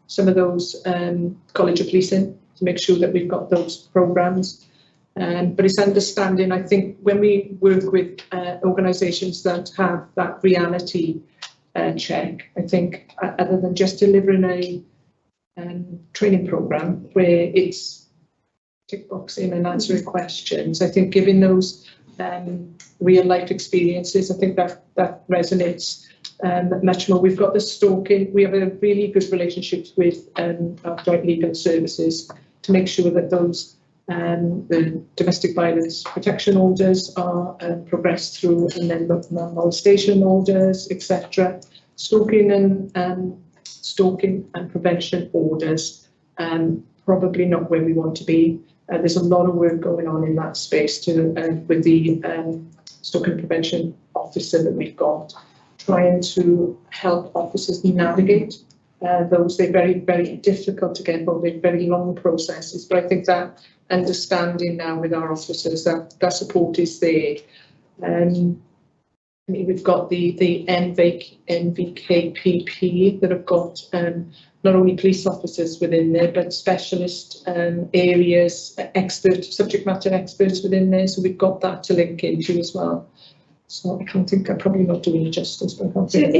S2: some of those College of Policing to make sure that we've got those programmes. But it's understanding, I think, when we work with organisations that have that reality check, I think, other than just delivering a training programme where it's tick boxing and answering questions, I think giving those real life experiences, I think that resonates much more. We've got the stalking, we have a really good relationship with our joint legal services to make sure that those the domestic violence protection orders are progressed through, and then the molestation orders, etc. Stalking and prevention orders, probably not where we want to be. There's a lot of work going on in that space with the stalking prevention officer that we've got, trying to help officers navigate those. They're very, very difficult to get involved in, very long processes, but I think that understanding now with our officers that support is there. We've got the NVKPP that have got not only police officers within there, but specialist areas, subject matter experts within there. So we've got that to link into as well. So I can't think, I'm probably not doing it justice, but I can't think.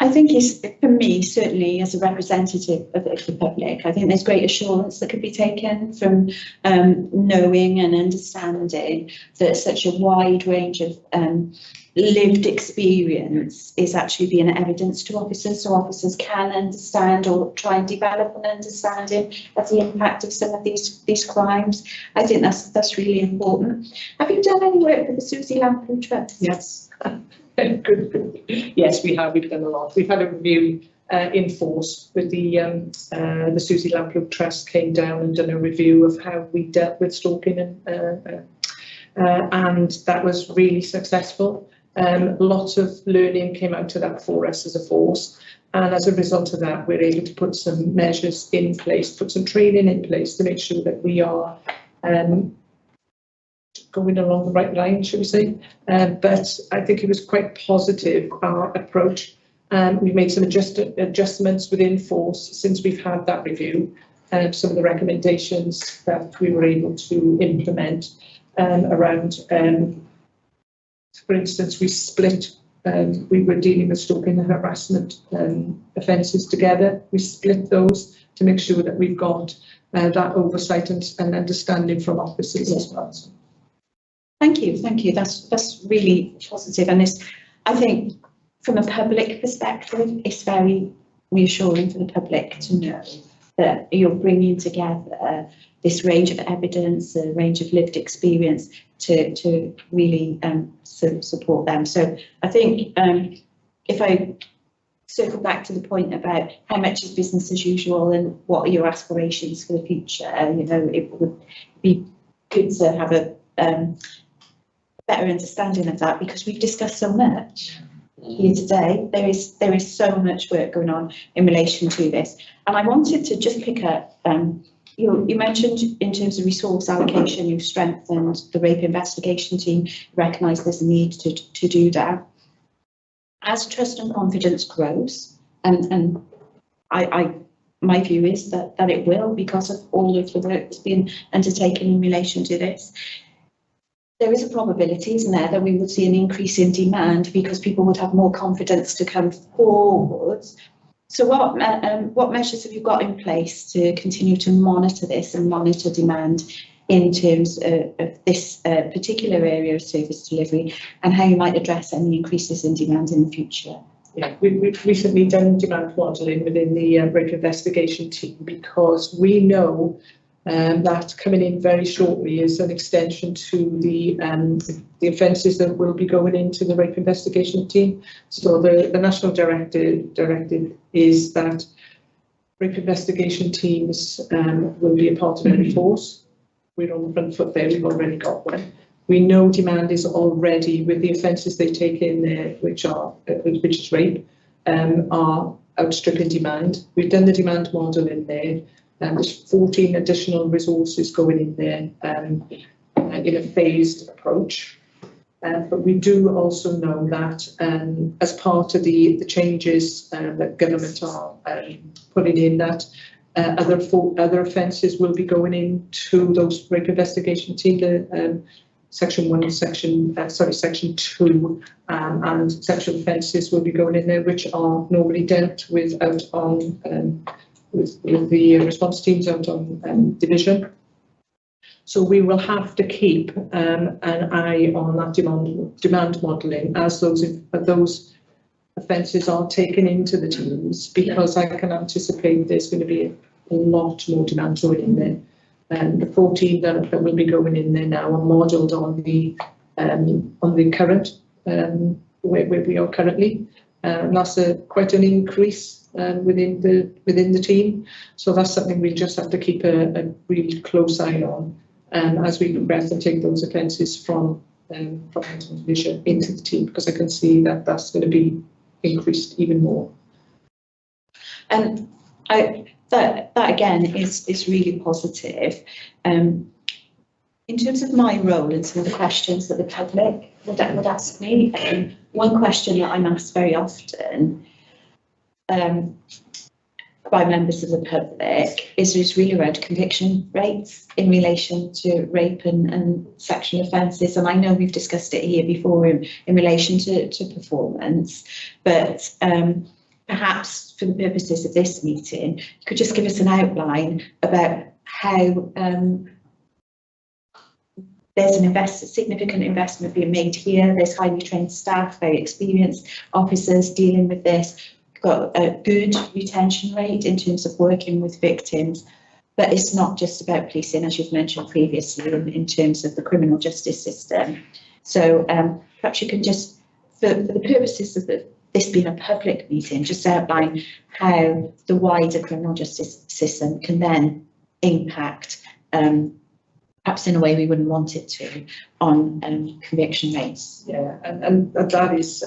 S1: I think it's, for me, certainly as a representative of the public, I think there's great assurance that could be taken from knowing and understanding that such a wide range of lived experience is actually being evidence to officers, so officers can understand or try and develop an understanding of the impact of some of these crimes. I think that's really important. Have you done any work with the Susie Lamplugh Trust?
S2: Yes. Good. Yes, we have. We've done a lot. We've had a review in force with the Susie Lamplugh Trust came down and done a review of how we dealt with stalking, and that was really successful. Lots of learning came out of that for us as a force, and as a result of that, we're able to put some measures in place, put some training in place to make sure that we are going along the right line, should we say. But I think it was quite positive, our approach. We've made some adjustments within force since we've had that review. Some of the recommendations that we were able to implement around, for instance, we split, we were dealing with stalking and harassment offences together. We split those to make sure that we've got that oversight and understanding from officers as well. So.
S1: Thank you. That's really positive, and I think from a public perspective, it's very reassuring for the public to know that you're bringing together this range of evidence, a range of lived experience to really support them. So I think if I circle back to the point about how much is business as usual and what are your aspirations for the future, it would be good to have a better understanding of that, because we've discussed so much here today. There is so much work going on in relation to this, and I wanted to just pick up. You mentioned in terms of resource allocation, you've strengthened the rape investigation team. Recognise there's a need to do that. As trust and confidence grows, and my view is that it will, because of all of the work that's been undertaken in relation to this. There is a probability, isn't there, that we would see an increase in demand because people would have more confidence to come forward. So what measures have you got in place to continue to monitor this and monitor demand in terms of this particular area of service delivery, and how you might address any increases in demand in the future?
S2: Yeah, we've recently done demand modelling within the rape investigation team, because we know that coming in very shortly is an extension to the offences that will be going into the rape investigation team. So the national directive is that rape investigation teams will be a part of every force. we're on the front foot there, we've already got one. We know demand is already, with the offences they take in there, which is rape, are outstripping demand. We've done the demand model in there, and there's 14 additional resources going in there in a phased approach. But we do also know that as part of the changes that government are putting in, that other offences will be going into those rape investigation team, Section 1, Section 2, and sexual offences will be going in there, which are normally dealt with out on with the response teams out on division. So we will have to keep an eye on that demand modelling as those offences are taken into the teams, because I can anticipate there's going to be a lot more demand going in there. The 14 that will be going in there now are modelled on the current where we are currently. That's quite an increase within the team. So that's something we just have to keep a really close eye on as we progress and take those offences from division into the team, because I can see that that's going to be increased even more.
S1: And that again is really positive. In terms of my role and some of the questions that the public would ask me, one question that I'm asked very often by members of the public is really around conviction rates in relation to rape and sexual offences. And I know we've discussed it here before in relation to performance, but perhaps for the purposes of this meeting, you could just give us an outline about how there's a significant investment being made here. There's highly trained staff, very experienced officers dealing with this. Got a good retention rate in terms of working with victims, but it's not just about policing, as you've mentioned previously, in terms of the criminal justice system. So perhaps you can just, for the purposes of this being a public meeting, just outline how the wider criminal justice system can then impact, perhaps in a way we wouldn't want it to, on conviction rates.
S2: Yeah, and that is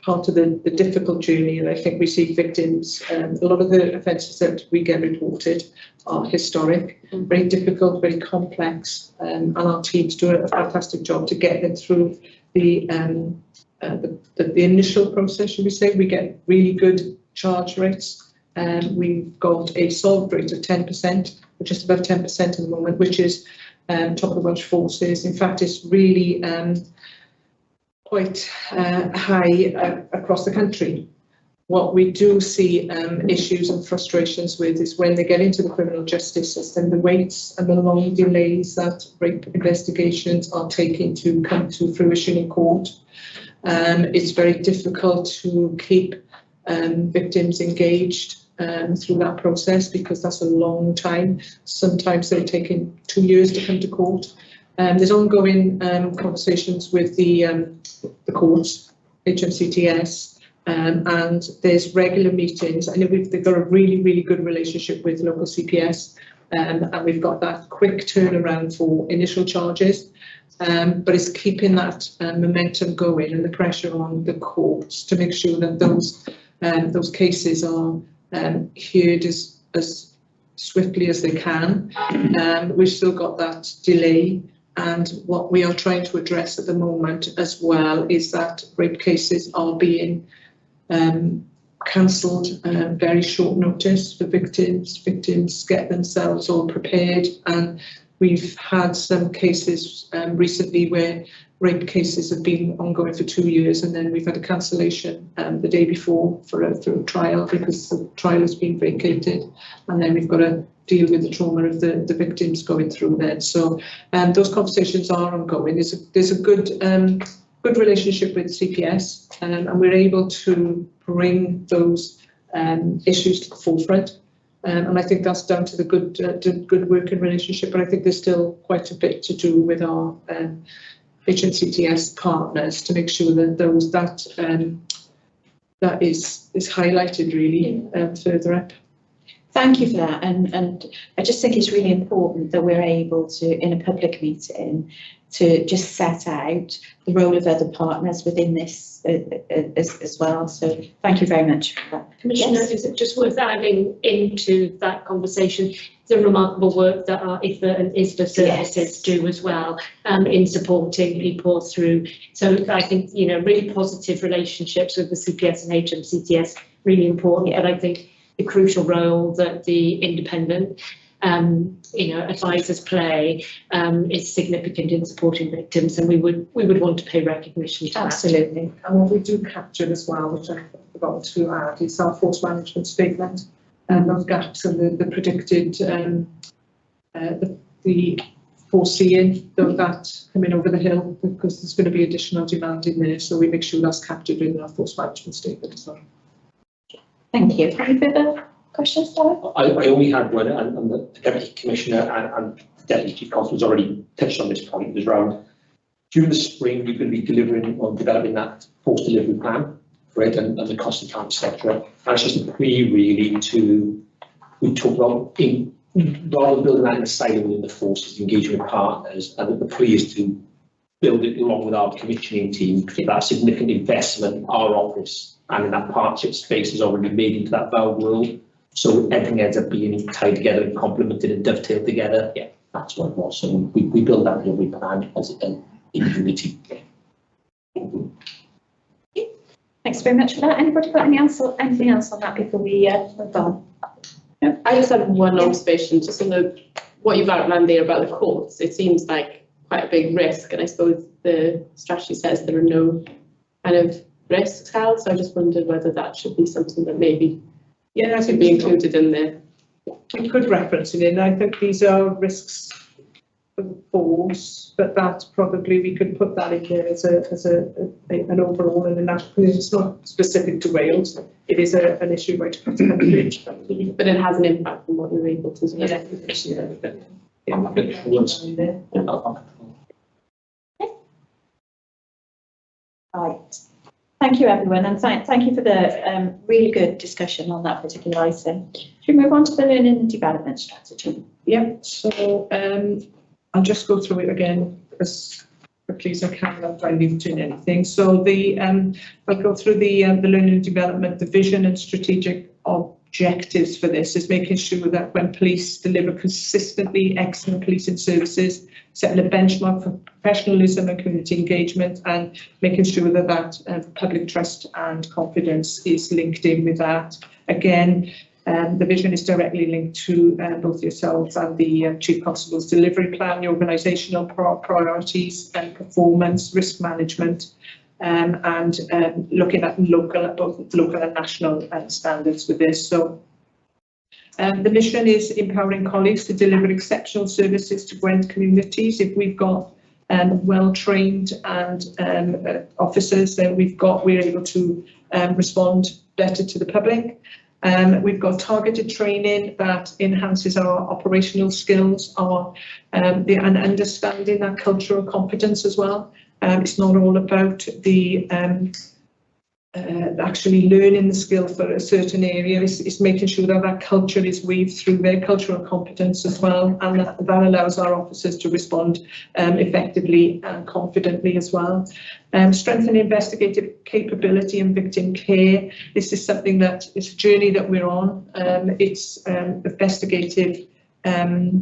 S2: part of the difficult journey. And I think we see victims, a lot of the offences that we get reported are historic, very difficult, very complex, and our teams do a fantastic job to get them through the initial process, should we say. We get really good charge rates. We've got a solve rate of 10%, or just about 10% at the moment, which is top of the Welsh Forces. In fact, it's really quite high across the country. What we do see issues and frustrations with is when they get into the criminal justice system, the waits and the long delays that rape investigations are taking to come to fruition in court. It's very difficult to keep victims engaged through that process, because that's a long time. Sometimes they're taking 2 years to come to court. There's ongoing conversations with the courts, HMCTS, and there's regular meetings. I know they've got a really, really good relationship with local CPS, and we've got that quick turnaround for initial charges. But it's keeping that momentum going and the pressure on the courts to make sure that those cases are heard as swiftly as they can. We've still got that delay, and what we are trying to address at the moment as well is that rape cases are being cancelled very short notice for victims. Victims get themselves all prepared, and we've had some cases recently where rape cases have been ongoing for 2 years, and then we've had a cancellation the day before for a trial because the trial has been vacated, and then we've got to deal with the trauma of the victims going through that. So those conversations are ongoing. There's a good relationship with CPS, and we're able to bring those issues to the forefront. And I think that's down to the good working relationship, but I think there's still quite a bit to do with our HMCTS partners to make sure that that is highlighted really further up.
S1: Thank you for that, and I just think it's really important that we're able to, in a public meeting, to just set out the role of other partners within this as well. So thank you very much for that.
S4: Commissioner,
S1: Yes.
S4: is it just worth adding into that conversation the remarkable work that our IFA and ISBA services
S1: Yes.
S4: do as well in supporting people through. So I think, you know, really positive relationships with the CPS and HMCTS, really important,
S1: Yeah.
S4: but I think the crucial role that the independent advisors play is significant in supporting victims, and we would want to pay recognition to that.
S1: Absolutely.
S2: And what we do capture as well, which I forgot to add, is our force management statement and those gaps and the predicted, the foreseeing that coming over the hill, because there's going to be additional demand in there. So we make sure that's captured in our force management statement as well.
S1: Thank you. Any further questions, Darren?
S3: I only had one, and the Deputy Commissioner and the Deputy Chief Constable has already touched on this point as well. During the spring, we're going to be delivering or developing that force delivery plan for it and the cost of time, etc. And it's just a plea really we talk about rather than building that in a silo within the forces, engaging with partners, and the plea is to build it along with our commissioning team, because that significant investment, our office and in that partnership space is already made into that VAL world. So everything ends up being tied together and complemented and dovetailed together. Yeah, that's what it was. So we build that delivery plan as in unity.
S1: Thanks very much for that. Anybody got anything else on that before we move on?
S7: I just have one observation, just on what you've outlined there about the courts. It seems like quite a big risk, and I suppose the strategy says there are no kind of risks held. So I just wondered whether that should be something that maybe should be included in there.
S2: We could reference it in. I think these are risks for the force, but that probably we could put that in there as an overall and because it's not specific to Wales. It is an issue right across the country.
S7: But it has an impact on what you're able to do.
S1: Right. Thank you, everyone, and thank you for the really good discussion on that particular item. Should we move on to the learning and development strategy?
S2: Yep, so I'll just go through it again as quickly as I can without diluting anything. So I'll go through the learning and development, the vision and strategic objectives for this is making sure that when police deliver consistently excellent policing services, setting a benchmark for professionalism and community engagement, and making sure that public trust and confidence is linked in with that. Again, the vision is directly linked to both yourselves and the Chief Constable's delivery plan, the organisational priorities and performance, risk management, and looking at both local and national standards with this. So the mission is empowering colleagues to deliver exceptional services to Gwent communities. If we've got well-trained and officers, then we're able to respond better to the public. We've got targeted training that enhances our operational skills, and understanding that cultural competence as well. It's not all about the actually learning the skill for a certain area. It's making sure that culture is weaved through their cultural competence as well, and that allows our officers to respond effectively and confidently as well. Strengthen investigative capability and victim care. This is something that is a journey that we're on. It's investigative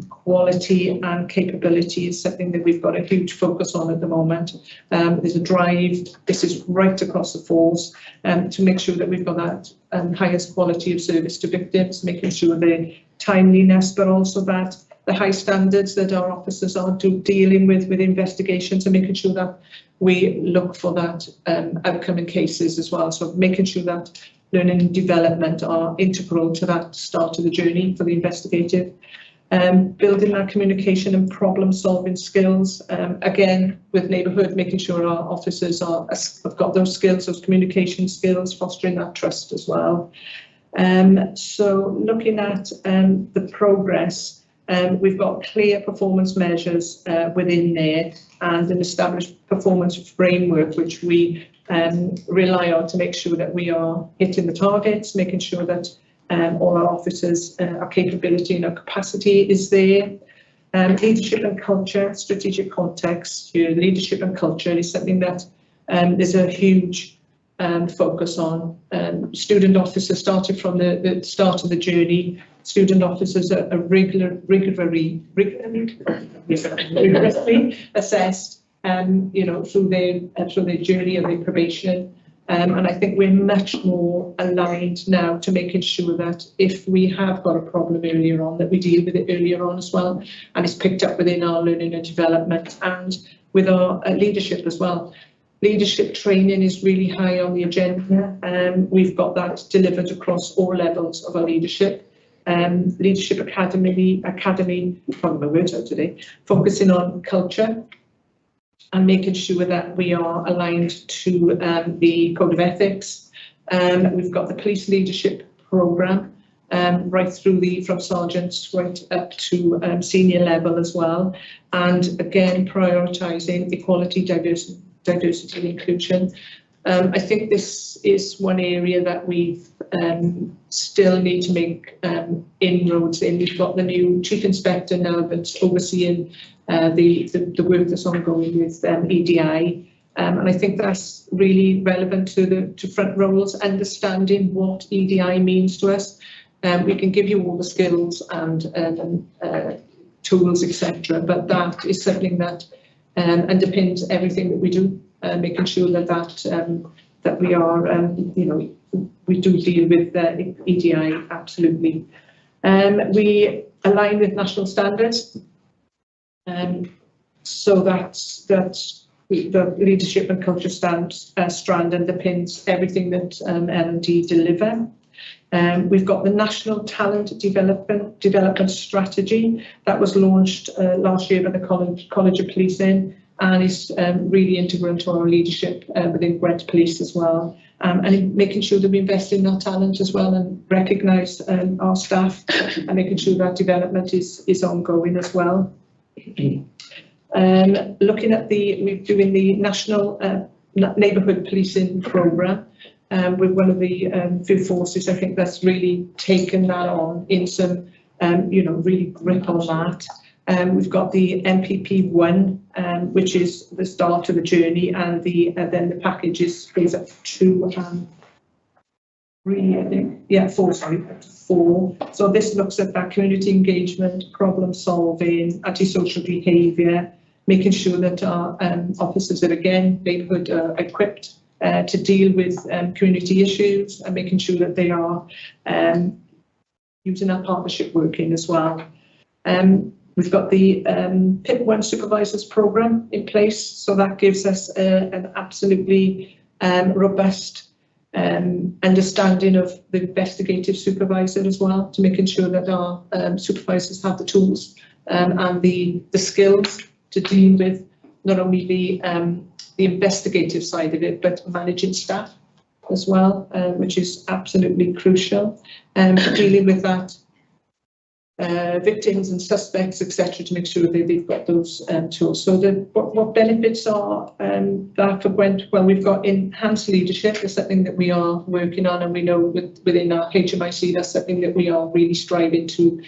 S2: quality and capability is something that we've got a huge focus on at the moment. There's a drive, this is right across the force, to make sure that we've got that highest quality of service to victims, making sure the timeliness, but also that the high standards that our officers are dealing with investigations, and making sure that we look for that outcome in cases as well. So making sure that learning and development are integral to that start of the journey for the investigative. Building our communication and problem solving skills, again with neighbourhood, making sure our officers have got those skills, those communication skills, fostering that trust as well. So looking at the progress, we've got clear performance measures within there and an established performance framework which we rely on to make sure that we are hitting the targets, making sure that all our officers, our capability and our capacity is there. Leadership and culture, strategic context. Leadership and culture is something that there's a huge focus on. Student officers started from the start of the journey. Student officers are rigorously assessed, through their journey and their probation. And I think we're much more aligned now to making sure that if we have got a problem earlier on, that we deal with it earlier on as well, and it's picked up within our learning and development and with our leadership as well. Leadership training is really high on the agenda. We've got that delivered across all levels of our leadership. Leadership Academy, from my words out today, focusing on culture and making sure that we are aligned to the Code of Ethics. We've got the Police Leadership Programme, right through from sergeants right up to senior level as well. And again, prioritising equality, diversity and inclusion. I think this is one area that we still need to make inroads in. We've got the new Chief Inspector now that's overseeing the work that's ongoing with EDI, and I think that's really relevant to front roles, understanding what EDI means to us. We can give you all the skills and tools, etc., but that is something that underpins everything that we do, making sure that we are, we do deal with EDI absolutely. We align with national standards. So that's the leadership and culture strand underpins everything that L&D deliver. We've got the National Talent Development Strategy that was launched last year by the College of Policing, and is really integral to our leadership within Gwent Police as well. And making sure that we invest in our talent as well and recognise our staff and making sure that development is ongoing as well. Looking at we're doing the National Neighbourhood Policing Programme with one of the few forces, I think, that's really taken that on in some, really grip on that. We've got the MPP1, which is the start of the journey, and then the package goes up to 3, I think. 4, sorry, up to 4. So this looks at that community engagement, problem solving, antisocial behaviour, making sure that our officers are, again, neighbourhood equipped to deal with community issues, and making sure that they are using our partnership working as well. We've got the PIP1 Supervisors Programme in place, so that gives us an absolutely robust understanding of the investigative supervisor as well, to making sure that our supervisors have the tools and the skills to deal with not only the investigative side of it, but managing staff as well, which is absolutely crucial. Dealing with that victims and suspects, etc., to make sure that they've got those tools. So what benefits are that for Gwent? Well, we've got enhanced leadership. Is something that we are working on, and we know within our HMIC that's something that we are really striving to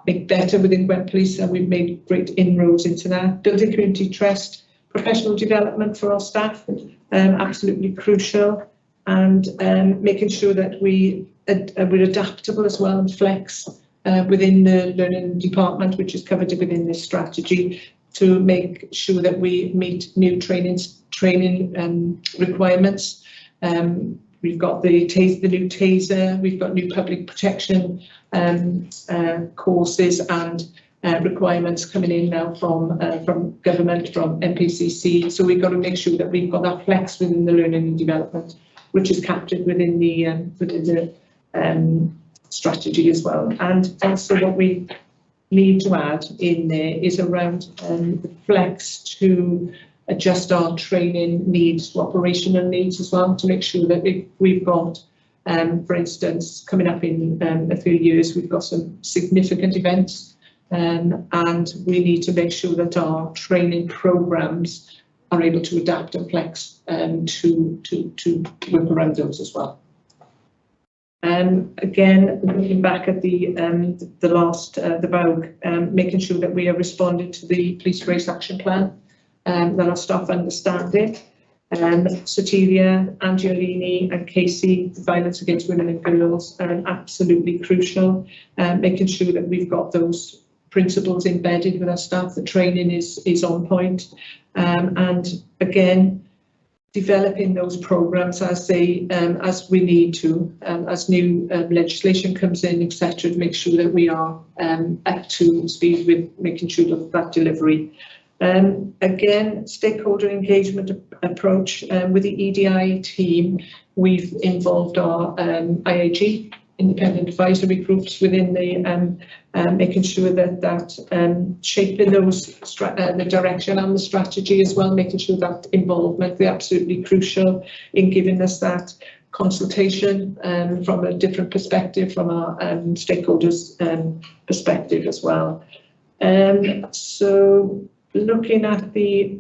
S2: make better within Gwent Police, and we've made great inroads into that. Building community trust, professional development for our staff, absolutely crucial, and making sure that we're adaptable as well and flex within the learning department, which is covered within this strategy, to make sure that we meet new training requirements. We've got the new TASER, we've got new public protection courses and requirements coming in now from government, from MPCC. So we've got to make sure that we've got that flex within the learning and development, which is captured within the strategy as well. And also what we need to add in there is around the flex to adjust our training needs to operational needs as well, to make sure that if we've got, for instance, coming up in a few years, we've got some significant events, and we need to make sure that our training programs are able to adapt and flex to work around those as well. Again, looking back at the BAUG, making sure that we are responding to the police race action plan, that our staff understand it. Soteria, Angiolini and Casey, violence against women and girls, are absolutely crucial. Making sure that we've got those principles embedded with our staff, the training is on point. And again, developing those programs as we need to, as new legislation comes in, etc., to make sure that we are up to speed with making sure that delivery. Again, stakeholder engagement approach with the EDI team. We've involved our IAG, independent advisory groups within the making sure that shaping those the direction and the strategy as well, making sure that involvement is absolutely crucial in giving us that consultation from a different perspective, from our stakeholders perspective as well. So looking at the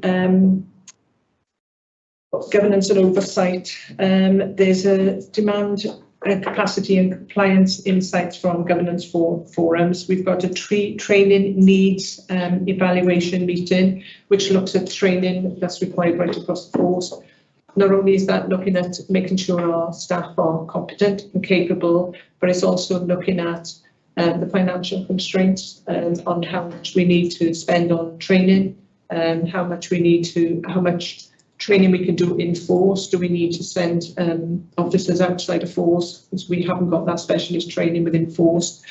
S2: governance and oversight, there's a demand, capacity and compliance insights from governance forums. We've got a training needs evaluation meeting, which looks at training that's required right across the force. Not only is that looking at making sure our staff are competent and capable, but it's also looking at the financial constraints on how much we need to spend on training, how much training we can do in force. Do we need to send officers outside of force because we haven't got that specialist training within force?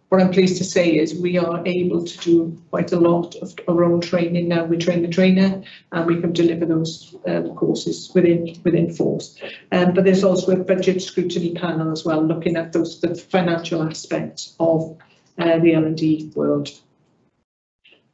S2: What I'm pleased to say is we are able to do quite a lot of our own training now. We train the trainer and we can deliver those courses within force. But there's also a budget scrutiny panel as well, looking at the financial aspects of the L&D world.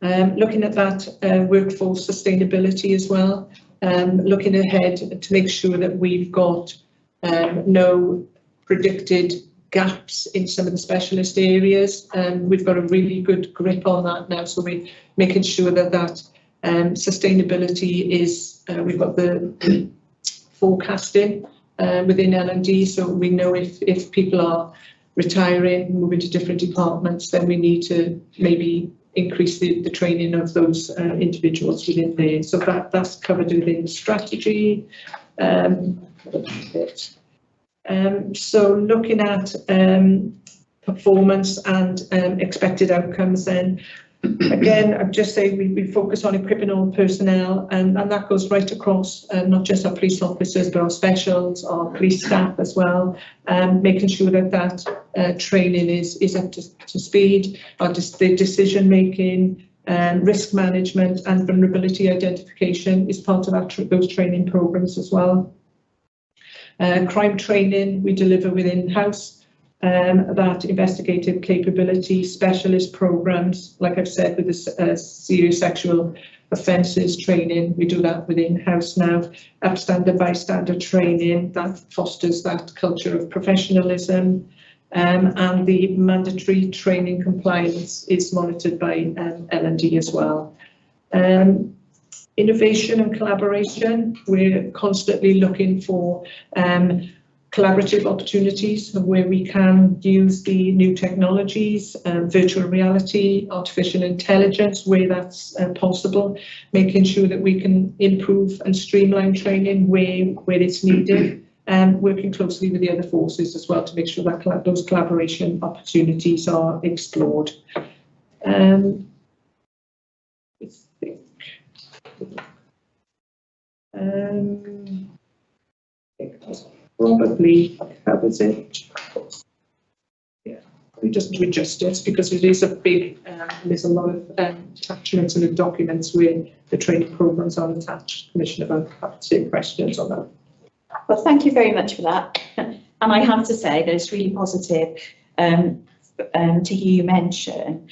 S2: Looking at that workforce sustainability as well. Looking ahead to make sure that we've got no predicted gaps in some of the specialist areas. We've got a really good grip on that now, so we're making sure that sustainability is, we've got the forecasting within L&D, so we know if people are retiring, moving to different departments, then we need to maybe increase the training of those individuals within there. So that's covered within the strategy. So looking at performance and expected outcomes, then again, I'd just say we focus on equipping all personnel, and that goes right across not just our police officers, but our specials, our police staff as well, making sure that training is up to speed, the decision making, risk management and vulnerability identification is part of those training programs as well. Crime training we deliver within house. That investigative capability, specialist programs, like I've said, with the serious sexual offences training, we do that within house now. Upstander bystander training that fosters that culture of professionalism, and the mandatory training compliance is monitored by L&D as well. Innovation and collaboration, we're constantly looking for collaborative opportunities where we can use the new technologies, virtual reality, artificial intelligence, where that's possible, making sure that we can improve and streamline training where it's needed, and working closely with the other forces as well to make sure that those collaboration opportunities are explored. Probably covers it. Yeah, we just adjust it because it is a big, there's a lot of attachments and documents where the training programs are attached. Commissioner, I have to take questions on that.
S1: Well, thank you very much for that. And I have to say that it's really positive to hear you mention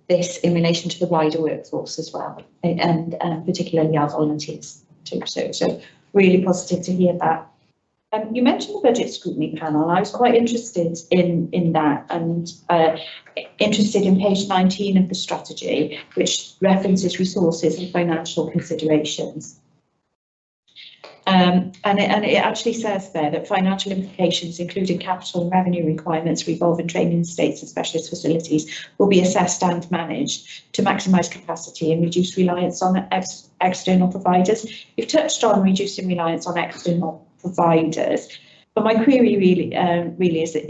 S1: this in relation to the wider workforce as well, and particularly our volunteers too. So really positive to hear that. You mentioned the budget scrutiny panel. I was quite interested in that, and interested in page 19 of the strategy, which references resources and financial considerations. And it actually says there that financial implications, including capital and revenue requirements for evolving training estates and specialist facilities, will be assessed and managed to maximise capacity and reduce reliance on external providers. You've touched on reducing reliance on external providers, but my query really is that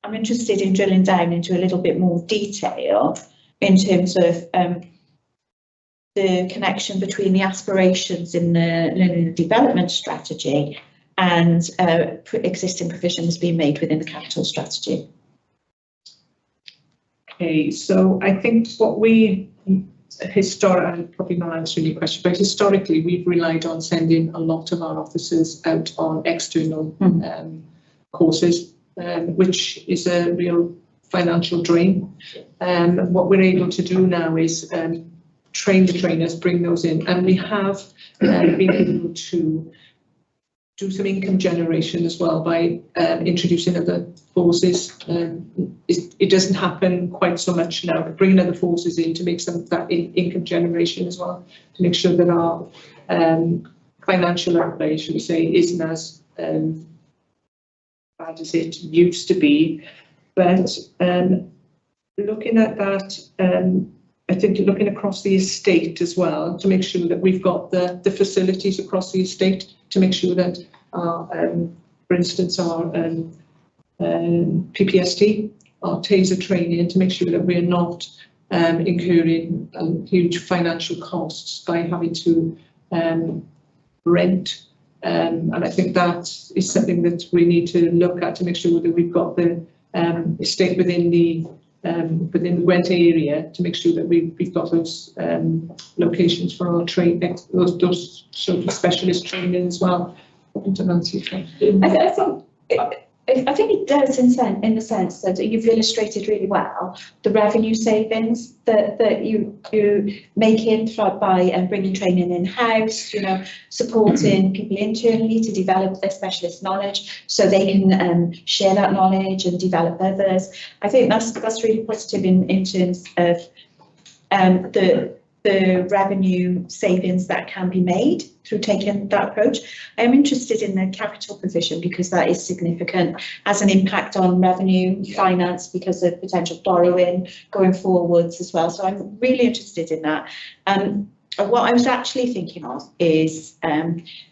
S1: I'm interested in drilling down into a little bit more detail in terms of the connection between the aspirations in the learning and development strategy and existing provisions being made within the capital strategy.
S2: Okay, so I think what we I'm probably not answering your question, but historically we've relied on sending a lot of our officers out on external courses, which is a real financial drain. What we're able to do now is train the trainers, bring those in, and we have been able to do some income generation as well by introducing other forces. It doesn't happen quite so much now, but bringing other forces in to make some of that income generation as well, to make sure that our financial outlay, should we say, isn't as bad as it used to be. But looking at that, I think looking across the estate as well to make sure that we've got the facilities across the estate to make sure that our, for instance, our PPST, our taser training, to make sure that we're not incurring huge financial costs by having to rent. And I think that is something that we need to look at to make sure that we've got the estate within the Gwent area to make sure that we've got those locations for our training, those sort of specialist training as well.
S1: I think it does in the sense that you've illustrated really well the revenue savings that you make in by bringing training in-house, supporting people internally to develop their specialist knowledge so they can share that knowledge and develop others. I think that's really positive in terms of the revenue savings that can be made through taking that approach. I am interested in the capital provision because that is significant, has an impact on revenue finance because of potential borrowing going forwards as well. So I'm really interested in that. What I was actually thinking of is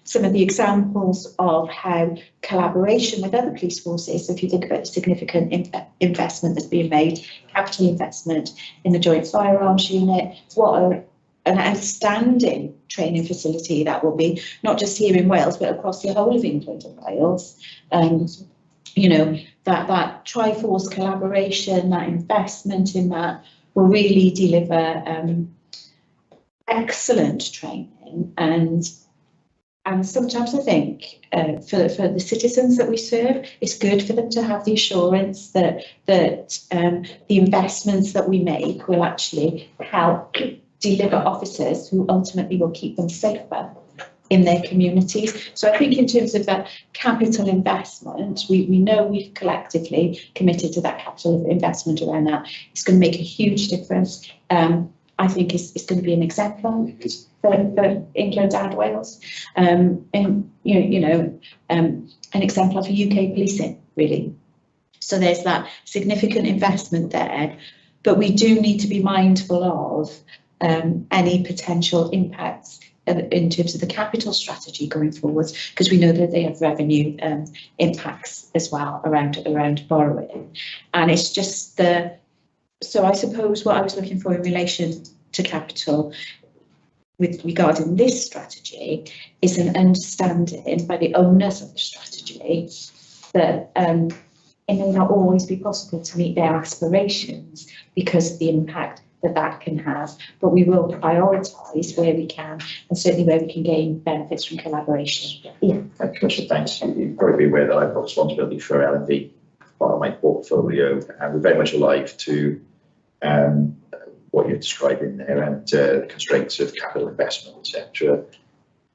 S1: some of the examples of how collaboration with other police forces, so if you think about the significant investment that's being made, capital investment in the Joint Firearms Unit, what an outstanding training facility that will be, not just here in Wales, but across the whole of England and Wales. That Triforce collaboration, that investment in that will really deliver excellent training, and sometimes I think for the citizens that we serve, it's good for them to have the assurance that the investments that we make will actually help deliver officers who ultimately will keep them safer in their communities. So I think in terms of that capital investment, we know we've collectively committed to that capital investment around that. It's going to make a huge difference. I think it's going to be an exemplar for England and Wales, and an exemplar for UK policing, really. So there's that significant investment there, but we do need to be mindful of any potential impacts in terms of the capital strategy going forwards, because we know that they have revenue impacts as well around borrowing, and it's just so I suppose what I was looking for in relation to capital with regarding this strategy is an understanding by the owners of the strategy that it may not always be possible to meet their aspirations because of the impact that can have, but we will prioritise where we can, and certainly where we can gain benefits from collaboration. Yeah.
S6: Commissioner, thanks. You'd probably be aware that I've got responsibility for L&D part of my portfolio, and we're very much alive to what you're describing there and constraints of capital investment, etc.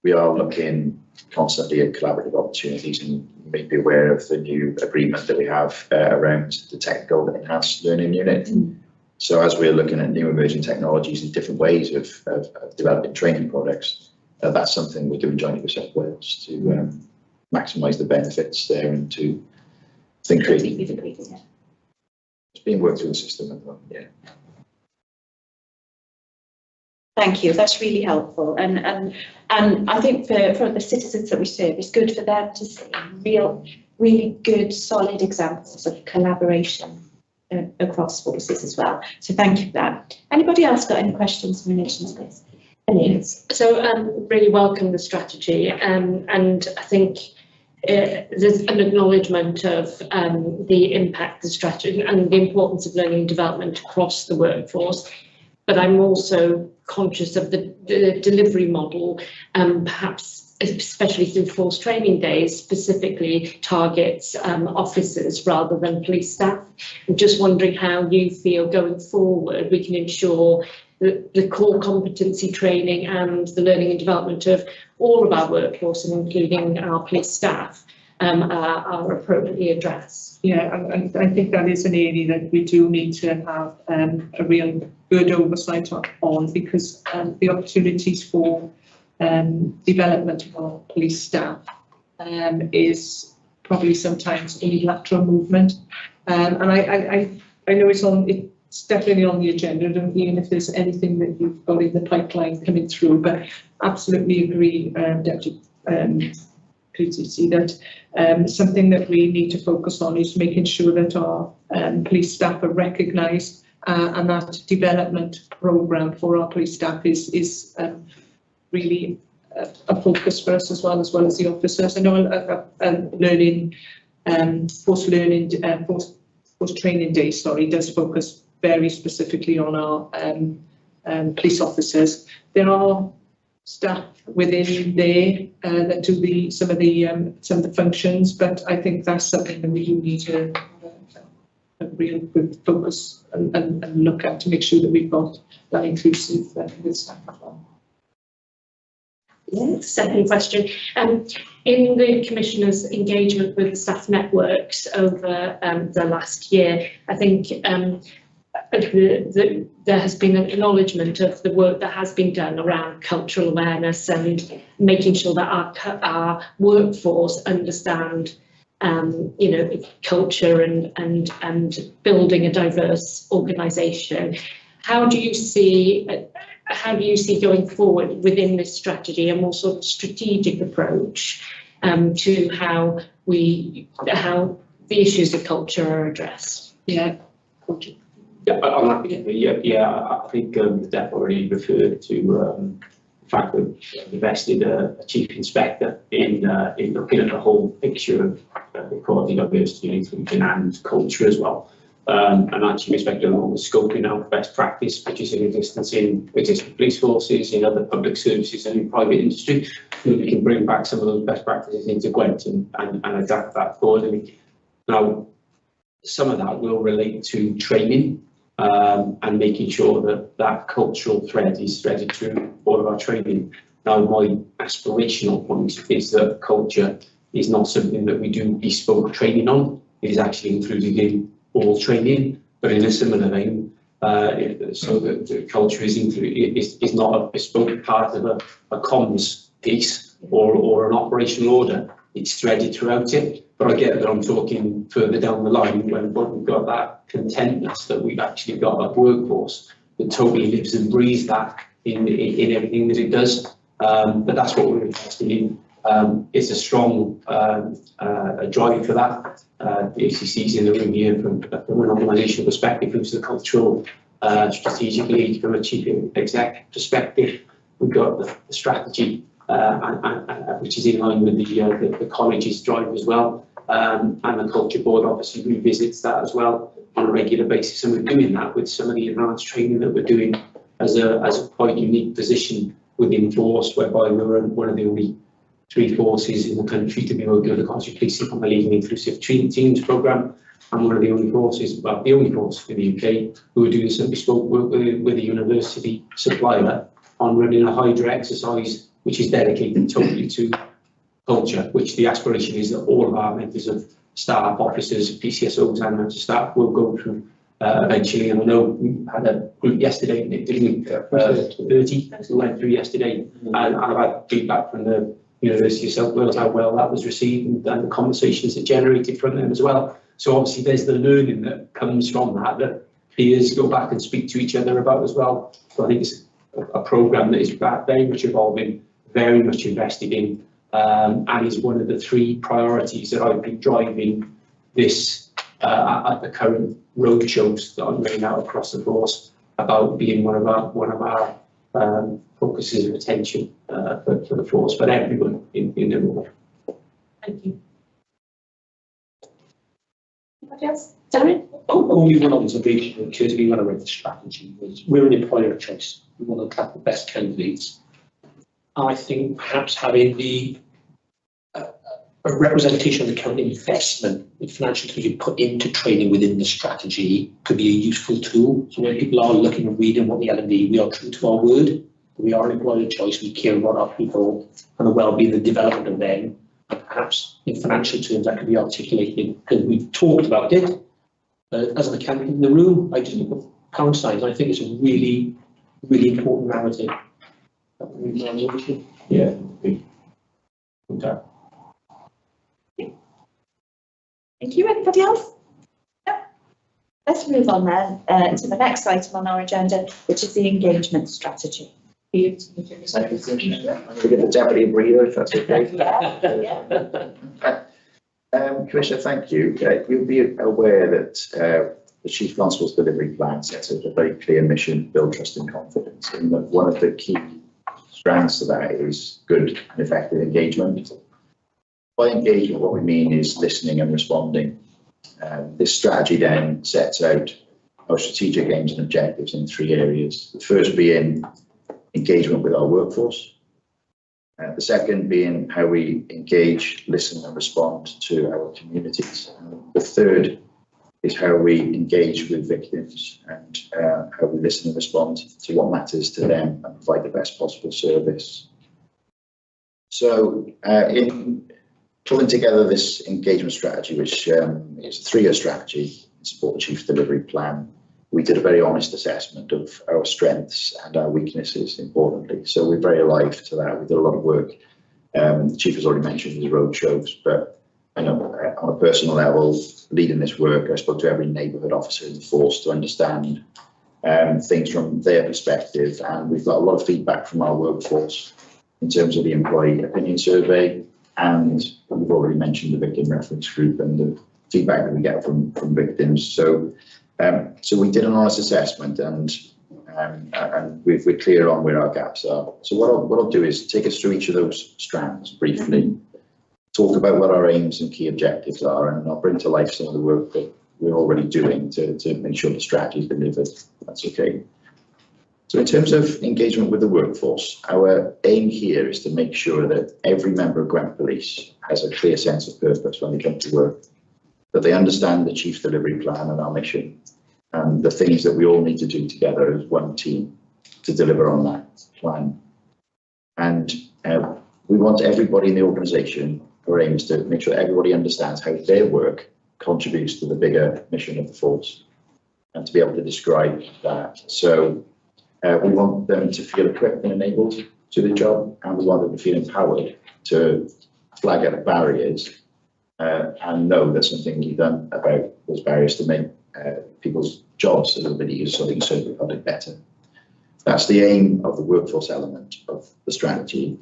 S6: We are looking constantly at collaborative opportunities, and you may be aware of the new agreement that we have around the Technical Enhanced Learning Unit. So as we're looking at new emerging technologies and different ways of developing training products, that's something we're doing jointly with South Wales to maximise the benefits there and to think creatively. It's being worked through the system at the moment, yeah.
S1: Thank you. That's really helpful, and I think for the citizens that we serve, it's good for them to see really good, solid examples of collaboration across forces as well. So thank you for that. Anybody else got any questions in relation to this? Yes.
S4: So really welcome the strategy, and I think there's an acknowledgement of the impact the strategy and the importance of learning and development across the workforce. But I'm also conscious of the delivery model, perhaps especially through force training days, specifically targets officers rather than police staff. I'm just wondering how you feel going forward we can ensure that the core competency training and the learning and development of all of our workforce, and including our police staff, are appropriately addressed.
S2: Yeah, and I think that is an area that we do need to have a real good oversight on, because the opportunities for development of our police staff is probably sometimes a unilateral movement, and I know it's definitely on the agenda, and even if there's anything that you've got in the pipeline coming through, but absolutely agree, Deputy PTC, that something that we need to focus on is making sure that our police staff are recognised, and that development programme for our police staff is really a focus for us as well as the officers. I know learning, post-training day, does focus very specifically on our police officers. There are staff within there that do some of the functions, but I think that's something that we do need to a real good focus and look at to make sure that we've got that inclusive with staff as well.
S4: Yes. Second question. In the Commissioner's engagement with staff networks over the last year, I think there has been an acknowledgement of the work that has been done around cultural awareness and making sure that our workforce understand culture and building a diverse organisation. How do you see going forward within this strategy a more sort of strategic approach to how the issues of culture are addressed?
S2: Yeah.
S3: Yeah, I think the Dep already referred to the fact that we invested a chief inspector in looking at the whole picture of equality, diversity, inclusion and culture as well. And that chief inspector along with scoping out best practice, which is in existence in existing police forces, in other public services and in private industry, so that we can bring back some of those best practices into Gwent and adapt that forward. Now, some of that will relate to training, and making sure that cultural thread is threaded through all of our training. Now, my aspirational point is that culture is not something that we do bespoke training on. It is actually included in all training, but in a similar vein, so that the culture is not a bespoke part of a comms piece or an operational order. It's threaded throughout it. But I get that I'm talking further down the line when we've got that contentness that we've actually got a workforce that totally lives and breathes that in everything that it does. But that's what we're invested in. It's a strong drive for that. The ACC's in the room here from an organisational perspective, who's the cultural strategic lead from a chief exec perspective. We've got the strategy, which is in line with the college's drive as well, and the culture board obviously revisits that as well on a regular basis, and we're doing that with some of the enhanced training that we're doing as a quite unique position within force, whereby we're one of the only 3 forces in the country to be working with the Coventry Police on the Leading Inclusive Teams programme, and one of the only forces, well, the only force in the UK who are doing some bespoke work with a university supplier on running a Hydra exercise, which is dedicated totally to culture, which the aspiration is that all of our members of staff, officers, PCSOs and members of staff will go through eventually. And I know we had a group yesterday, Nick, didn't we? 30 who went through yesterday, and I've had feedback from the University of South Wales how well that was received, and the conversations that generated from them as well. So obviously there's the learning that comes from that peers go back and speak to each other about as well. So I think it's a programme that is very much evolving, very much invested in, and is one of the 3 priorities that I've been driving this at the current road shows that I'm running out across the force, about being one of our focuses of attention for the force, but everyone in the role.
S4: Thank you.
S5: Anybody else? Darren?
S8: Only one observation occurred to me when I read the strategy was we're an employer of choice. We want to attract the best candidates. I think perhaps having a representation of the current investment in financial inclusion put into training within the strategy could be a useful tool. So when people are looking and reading what the L&D, we are true to our word. We are an employer of choice. We care about our people and the well-being, the development of them. And perhaps in financial terms that could be articulated, because we've talked about it. As an accountant in the room, I just look at pound signs. I think it's a really, really important narrative.
S3: Yeah. Okay.
S1: Thank you. Anybody else? No. Let's move on then to the next item on our agenda, which is the engagement strategy.
S6: I'm going to give the deputy a breather, if that's okay. Commissioner, thank you. You'll be aware that the Chief Constable's delivery plan sets out a very clear mission: build trust and confidence. And one of the key strands to that is good and effective engagement. By engagement, what we mean is listening and responding. This strategy then sets out our strategic aims and objectives in 3 areas. The first being engagement with our workforce. The second being how we engage, listen and respond to our communities. The third is how we engage with victims and how we listen and respond to what matters to them and provide the best possible service. So in pulling together this engagement strategy, which is a 3-year strategy to support the Chief's delivery plan, we did a very honest assessment of our strengths and our weaknesses, importantly. So we're very alive to that. We did a lot of work. The Chief has already mentioned his road shows, but I know on a personal level, leading this work, I spoke to every neighbourhood officer in the force to understand things from their perspective. And we've got a lot of feedback from our workforce in terms of the employee opinion survey. And we've already mentioned the victim reference group and the feedback that we get from victims. So we did an honest assessment, and we're clear on where our gaps are. So what I'll do is take us through each of those strands briefly, talk about what our aims and key objectives are, and I'll bring to life some of the work that we're already doing to make sure the strategy is delivered. That's okay. So in terms of engagement with the workforce, our aim here is to make sure that every member of Gwent Police has a clear sense of purpose when they come to work, that they understand the Chief's delivery plan and our mission, and the things that we all need to do together as one team to deliver on that plan. And we want everybody in the organisation, our aim is to make sure everybody understands how their work contributes to the bigger mission of the force, and to be able to describe that. So we want them to feel equipped and enabled to the job, and we want them to feel empowered to flag out barriers and know that something can be done about those barriers to make people's jobs a little bit easier so they can serve the public better. That's the aim of the workforce element of the strategy,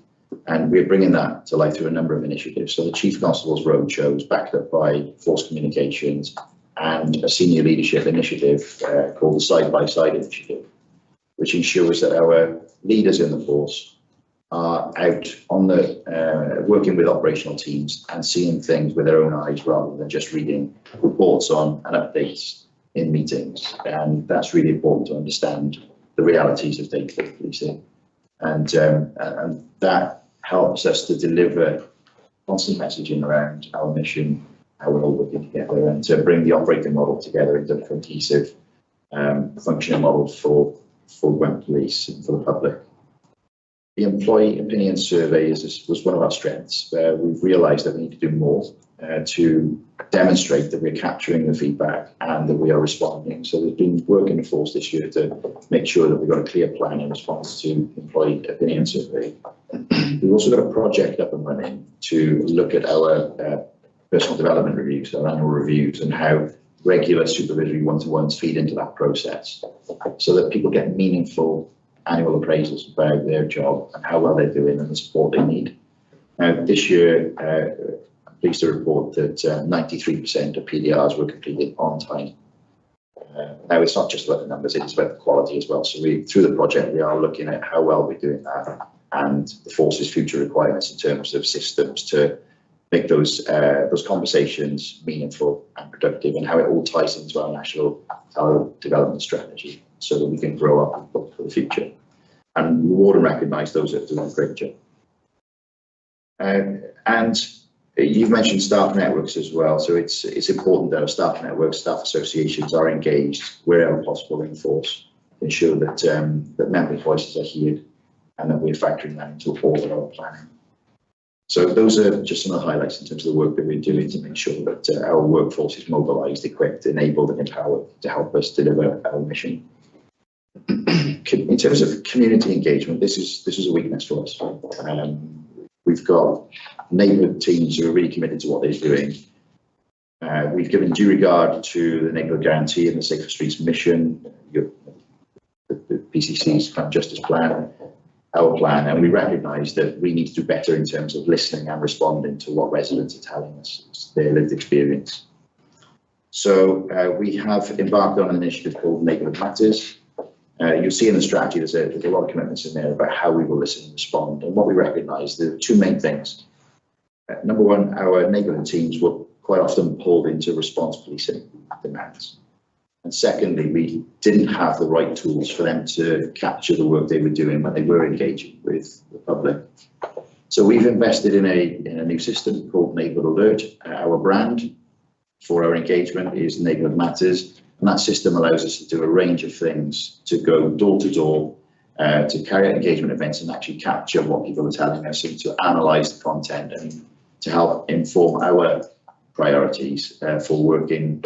S6: and we're bringing that to life through a number of initiatives. So the Chief Constable's road shows, backed up by Force Communications and a senior leadership initiative called the Side by Side Initiative, which ensures that our leaders in the force are out on the working with operational teams and seeing things with their own eyes rather than just reading reports on and updates in meetings. And that's really important to understand the realities of day-to-day policing. And that helps us to deliver constant messaging around our mission, how we're all working together, and to bring the operating model together into a cohesive functioning model for Gwent Police and for the public. The employee opinion survey was one of our strengths. We've realised that we need to do more. to demonstrate that we're capturing the feedback and that we are responding. So there's been work in the force this year to make sure that we've got a clear plan in response to employee opinion survey. We've also got a project up and running to look at our personal development reviews, our annual reviews, and how regular supervisory one-to-ones feed into that process so that people get meaningful annual appraisals about their job and how well they're doing and the support they need. Now, this year, I'm pleased to report that 93% of PDRs were completed on time. Now, it's not just about the numbers, it's about the quality as well. So through the project, we are looking at how well we're doing that and the force's future requirements in terms of systems to make those conversations meaningful and productive, and how it all ties into our national talent development strategy so that we can grow up for the future and reward and recognise those that do a great job. And you've mentioned staff networks as well, so it's important that our staff networks, staff associations are engaged wherever possible in force, ensure that that member voices are heard and that we're factoring that into all of our planning. So those are just some of the highlights in terms of the work that we're doing to make sure that our workforce is mobilised, equipped, enabled and empowered to help us deliver our mission. In terms of community engagement, this is a weakness for us. We've got neighbourhood teams who are really committed to what they're doing. We've given due regard to the Neighbourhood Guarantee and the Safer Streets mission, the PCC's Crime Justice Plan, our plan, and we recognise that we need to do better in terms of listening and responding to what residents are telling us, their lived experience. So we have embarked on an initiative called Neighbourhood Matters. You'll see in the strategy there's a lot of commitments in there about how we will listen and respond, and what we recognise, there are two main things. Number one, our neighbourhood teams were quite often pulled into response policing demands. And secondly, we didn't have the right tools for them to capture the work they were doing when they were engaging with the public. So we've invested in a new system called Neighbourhood Alert. Our brand for our engagement is Neighbourhood Matters, and that system allows us to do a range of things, to go door to door, to carry out engagement events and actually capture what people are telling us, and to analyse the content and to help inform our priorities for working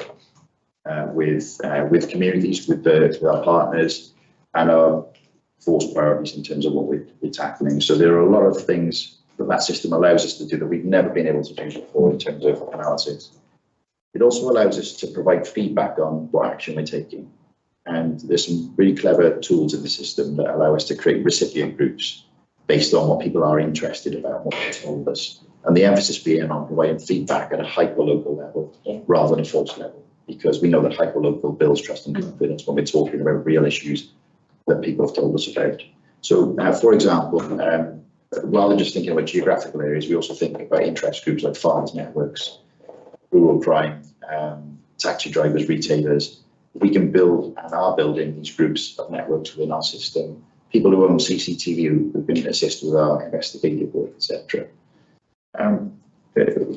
S6: with communities, with our partners, and our force priorities in terms of what we're tackling. So there are a lot of things that system allows us to do that we've never been able to do before in terms of analysis. It also allows us to provide feedback on what action we're taking. And there's some really clever tools in the system that allow us to create recipient groups based on what people are interested about, what they've told us. And the emphasis being on providing feedback at a hyper-local level rather than a force level, because we know that hyper-local builds trust and confidence when we're talking about real issues that people have told us about. So, for example, rather than just thinking about geographical areas, we also think about interest groups like farmers networks, rural crime, taxi drivers, retailers. We can build and are building these groups of networks within our system. People who own CCTV who can assist with our investigative work, etc.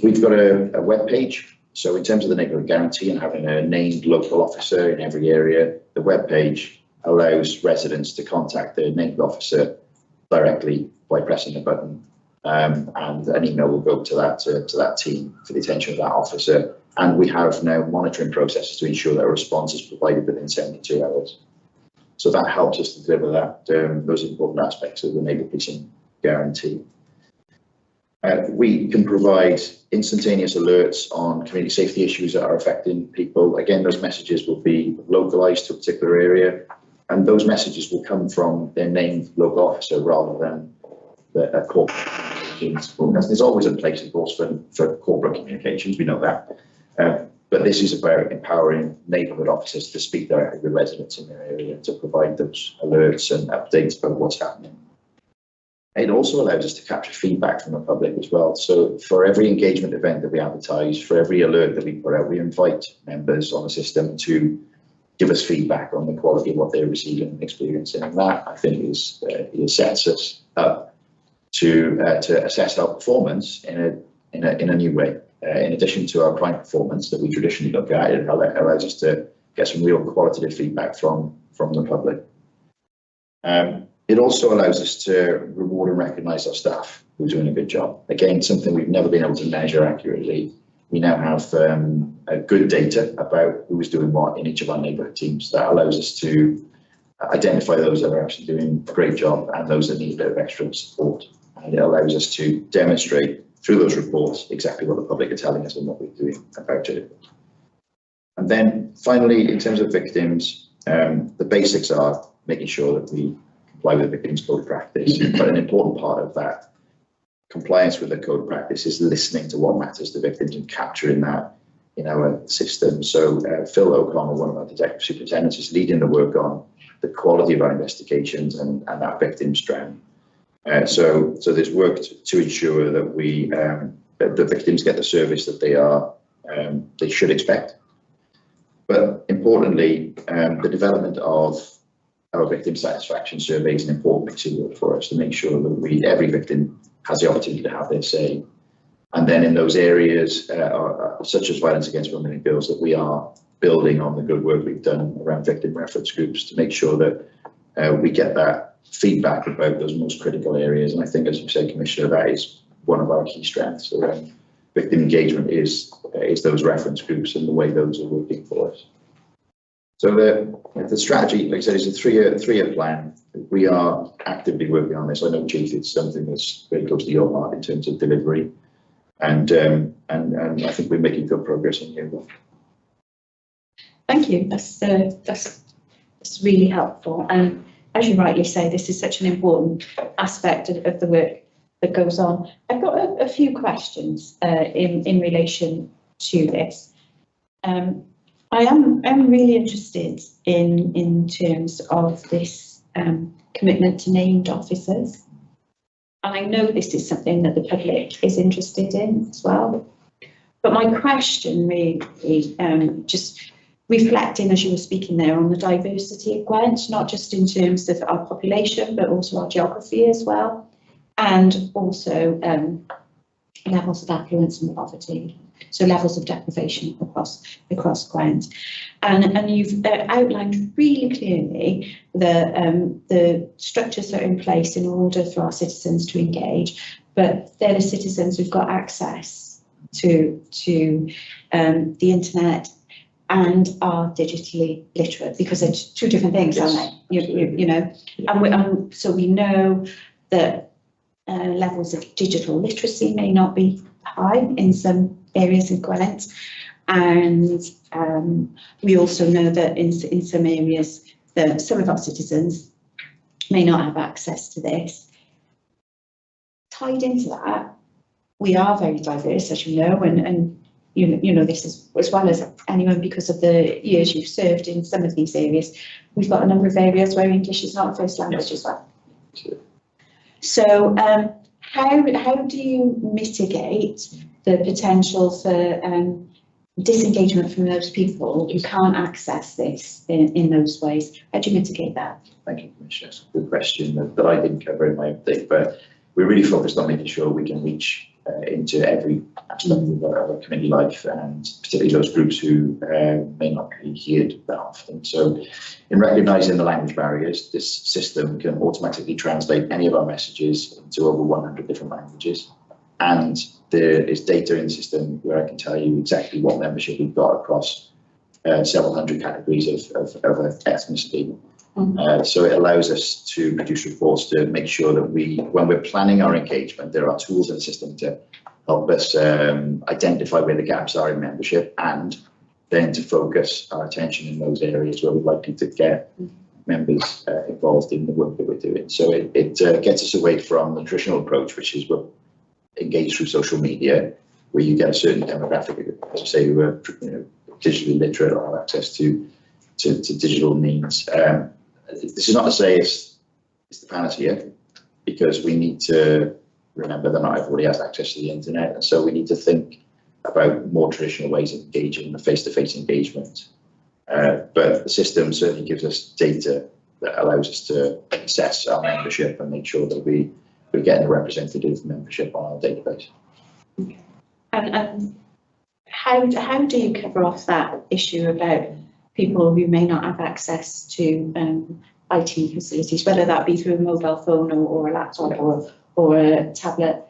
S6: We've got a web page. So in terms of the Neighbourhood Guarantee and having a named local officer in every area, the web page allows residents to contact their named officer directly by pressing a button, and an email will go to that team for the attention of that officer. And we have now monitoring processes to ensure that a response is provided within 72 hours. So that helps us to deliver that those important aspects of the Neighbourhood Policing Guarantee. We can provide instantaneous alerts on community safety issues that are affecting people. Again, those messages will be localised to a particular area, and those messages will come from their named local officer rather than the corporate communications. There's always a place, of course, for corporate communications, we know that. But this is about empowering neighbourhood officers to speak directly with residents in their area to provide those alerts and updates about what's happening. It also allows us to capture feedback from the public as well. So for every engagement event that we advertise, for every alert that we put out, we invite members on the system to give us feedback on the quality of what they're receiving and experiencing. And that, I think, sets us up to assess our performance in a new way. In addition to our crime performance that we traditionally look at, it allows us to get some real qualitative feedback from the public. It also allows us to reward and recognise our staff who are doing a good job. Again, something we've never been able to measure accurately, We now have good data about who's doing what in each of our neighbourhood teams. That allows us to identify those that are actually doing a great job and those that need a bit of extra support. And it allows us to demonstrate through those reports exactly what the public are telling us and what we're doing about it. And then finally, in terms of victims, the basics are making sure that we comply with victims' code of practice. But an important part of that compliance with the code of practice is listening to what matters to victims and capturing that in our system. So Phil O'Connell, one of our detective superintendents, is leading the work on the quality of our investigations and that victim strand. So there's work to ensure that that the victims get the service that they should expect. But importantly, the development of our victim satisfaction survey is an important piece of work for us to make sure that every victim has the opportunity to have their say. And then in those areas, such as violence against women and girls, that we are building on the good work we've done around victim reference groups to make sure that we get that feedback about those most critical areas. And I think, as you say, Commissioner, that is one of our key strengths around victim engagement is those reference groups and the way those are working for us. So the strategy, like I said, is a three-year plan. We are actively working on this. I know, Chief, it's something that's very close to your heart in terms of delivery, and I think we're making good progress in here.
S1: Thank you. That's really helpful. And as you rightly say, this is such an important aspect of the work that goes on. I've got a few questions in relation to this. I am really interested in terms of this commitment to named officers. And I know this is something that the public is interested in as well. But my question really just reflecting, as you were speaking there, on the diversity of Gwent, not just in terms of our population, but also our geography as well, and also levels of affluence and poverty, so levels of deprivation across Gwent. And you've outlined really clearly the structures that are in place in order for our citizens to engage, but they're the citizens who've got access to the internet and are digitally literate, because they're two different things, yes, aren't they? You know, and so we know that levels of digital literacy may not be high in some areas in Gwent, and we also know that in some areas that some of our citizens may not have access to this. Tied into that, we are very diverse, as you know, and you know this as well as anyone because of the years you've served in some of these areas. We've got a number of areas where English is not a first language, yes, as well. Sure. So how do you mitigate the potential for disengagement from those people who can't access this in those ways? How do you mitigate that?
S6: Thank you, Commissioner. It's a good question that I didn't cover in my update, but we're really focused on making sure we can reach into every aspect of our community life, and particularly those groups who may not be heard that often. So in recognising the language barriers, this system can automatically translate any of our messages into over 100 different languages. And there is data in the system where I can tell you exactly what membership we've got across several hundred categories of ethnicity. So it allows us to produce reports to make sure that when we're planning our engagement, there are tools in the system to help us identify where the gaps are in membership, and then to focus our attention in those areas where we're likely to get members involved in the work that we're doing. So it gets us away from the traditional approach, which is we're engaged through social media, where you get a certain demographic, as you say, who are digitally literate or have access to digital means. This is not to say it's the panacea, because we need to remember that not everybody has access to the internet, and so we need to think about more traditional ways of engaging, the face-to-face engagement. But the system certainly gives us data that allows us to assess our membership and make sure that we're getting a representative membership on our database.
S1: And how do you cover off that issue about people who may not have access to IT facilities, whether that be through a mobile phone or a laptop or a tablet?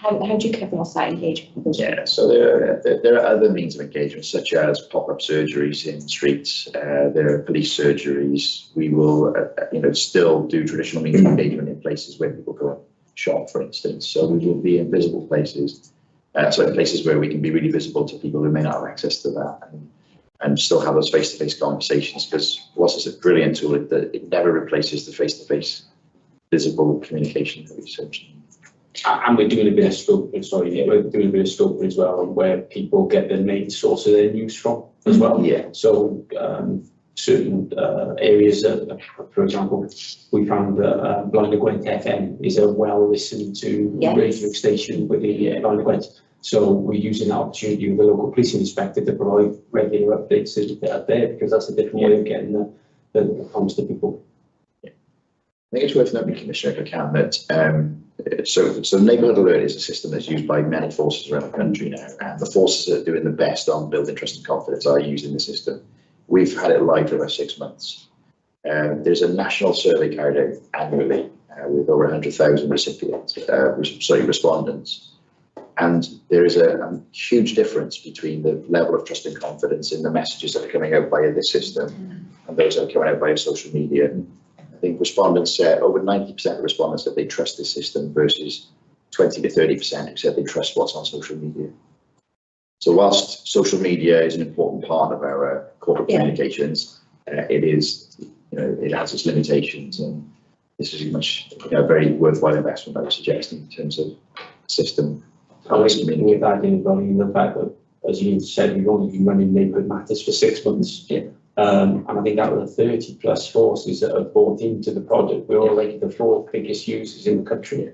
S1: how do you cover off that engagement with those?
S6: Yeah, so there are other means of engagement, such as pop-up surgeries in streets. There are police surgeries. We will, still do traditional means of engagement in places where people go and shop, for instance. So we will be in visible places, so in places where we can be really visible to people who may not have access to that, and still have those face-to-face conversations. Because whilst it's a brilliant tool, it never replaces the face-to-face visible communication that we've searched.
S3: And we're doing a bit of scoping, we're doing a bit of scoping as well, where people get their main source of their news from as well.
S6: Yeah.
S3: So certain areas, for example, we found that Blind and Gwent FM is a well listened to radio station within Blind and Gwent. So we're using that opportunity with the local policing inspector to provide regular updates there, because that's a different way of getting the comms to people.
S6: I think it's worth noting, Commissioner, if I can, that so Neighbourhood Alert is a system that's used by many forces around the country now, and the forces that are doing the best on building trust and confidence are using the system. We've had it live for about 6 months. There's a national survey carried out annually with over 100,000 respondents. And there is a huge difference between the level of trust and confidence in the messages that are coming out via this system and those that are coming out via social media. I think respondents said, over 90% of respondents said they trust this system versus 20 to 30% who said they trust what's on social media. So whilst social media is an important part of our corporate communications, it is, it has its limitations, and this is much a very worthwhile investment, I would suggest, in terms of system.
S3: With that in the fact that, as you said, we've only been running Neighbourhood Matters for 6 months.
S6: Yeah.
S3: And I think out of the 30 plus forces that have bought into the project, we're already the 4th biggest users in the country.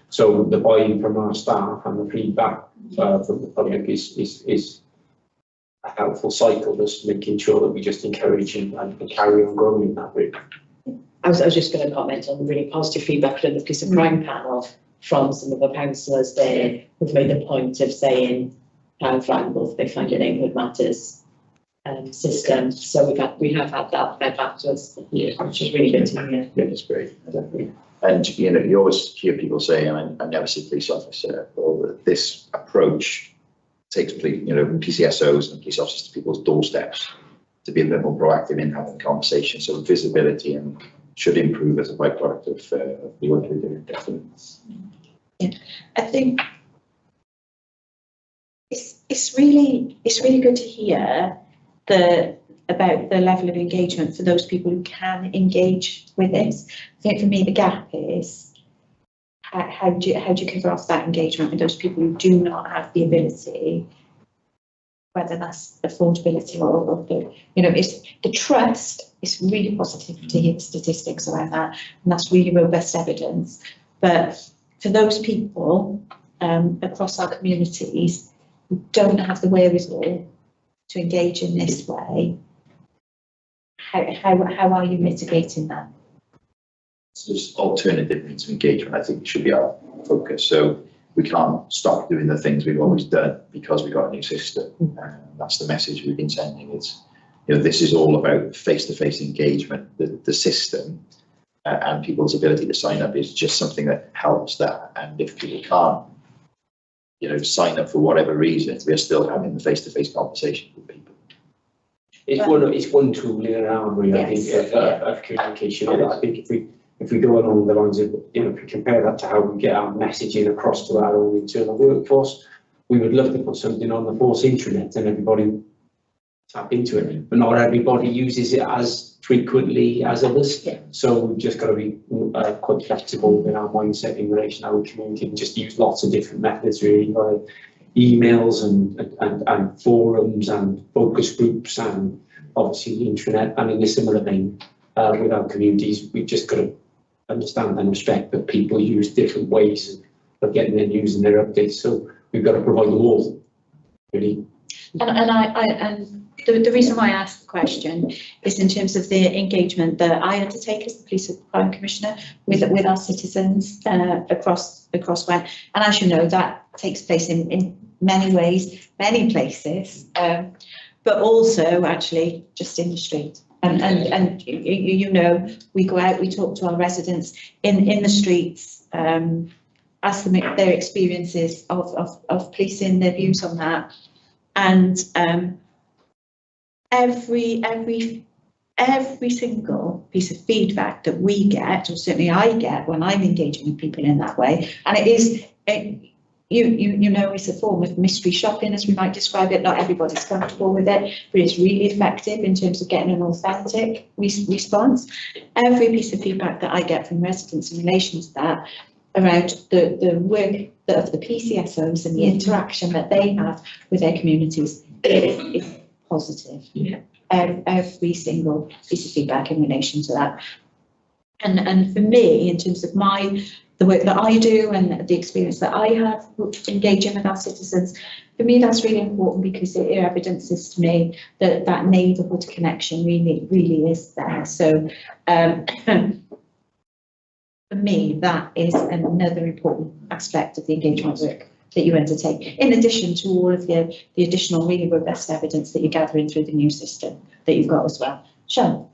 S3: So the buy-in from our staff and the feedback from the public is a helpful cycle, just making sure that we just encourage and carry on growing in that way.
S5: I was just going to comment on the really positive feedback from the Police and Crime panel from some of the councillors there who've made the point of saying how valuable they find your Neighbourhood Matters system. So we have had that fed back to us, which is really good to hear.
S6: Yeah, that's great. And you always hear people say, and I never see a police officer, well, this approach takes PCSOs and police officers to people's doorsteps to be a bit more proactive in having conversations. So visibility and should improve as a byproduct of the work we're doing, definitely.
S1: Yeah, I think it's really good to hear about the level of engagement for those people who can engage with this. I think for me the gap is how do you cover off that engagement with those people who do not have the ability, whether that's affordability or it's the trust. It's really positive to hear the statistics around that, and that's really robust evidence. But for those people across our communities who don't have the wherewithal to engage in this way, how are you mitigating that?
S6: So there's alternative means of engagement, I think, should be our focus. So we can't stop doing the things we've always done because we've got a new system. That's the message we've been sending. It's, this is all about face-to-face engagement. The system and people's ability to sign up is just something that helps that. And if people can't, sign up for whatever reason, we're still having the face-to-face conversation with people.
S3: It's one tool in an armory, I think, of communication. I think if we go along the lines of, if we compare that to how we get our messaging across to our own internal workforce, we would love to put something on the force intranet and everybody tap into it, but not everybody uses it as frequently as others. Yeah. So we've just got to be quite flexible in our mindset in relation to how we communicate, and just use lots of different methods, really, like emails and forums and focus groups, and obviously the intranet. And in a similar vein, with our communities, we've just got to understand and respect that people use different ways of getting their news and their updates. So we've got to provide them all, really.
S1: And the reason why I asked the question is in terms of the engagement that I undertake as the Police and Crime Commissioner with our citizens across Gwent. And as you know, that takes place in many ways, many places, but also actually just in the street. And we go out, we talk to our residents in the streets ask them their experiences of policing, their views on that. And every single piece of feedback that we get, or certainly I get when I'm engaging with people in that way, and you know, it's a form of mystery shopping, as we might describe it. Not everybody's comfortable with it, but it's really effective in terms of getting an authentic response. Every piece of feedback that I get from residents in relation to that, around the work of the PCSOs and the interaction that they have with their communities, is positive.
S4: Yeah.
S1: Every single piece of feedback in relation to that. And for me, in terms of the work that I do and the experience that I have engaging with our citizens, for me that's really important, because it evidences to me that that neighbourhood connection really is there. So for me, that is another important aspect of the engagement work that you undertake, in addition to all of the additional really robust evidence that you're gathering through the new system that you've got as well. Sian?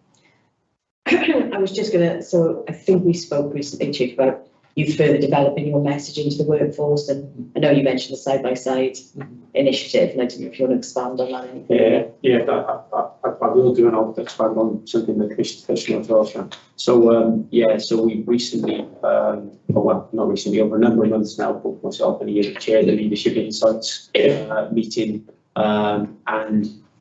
S5: I was just so I think we spoke recently, Chief, about you further developing your messaging to the workforce, and I know you mentioned the side-by-side initiative, and I don't know if you want to expand on that anything.
S3: Yeah, I will do, and I'll expand on something that Commissioner touched on as well. So we recently, well, not recently, over a number of months now, both myself and Ian chaired the Leadership Insights meeting, and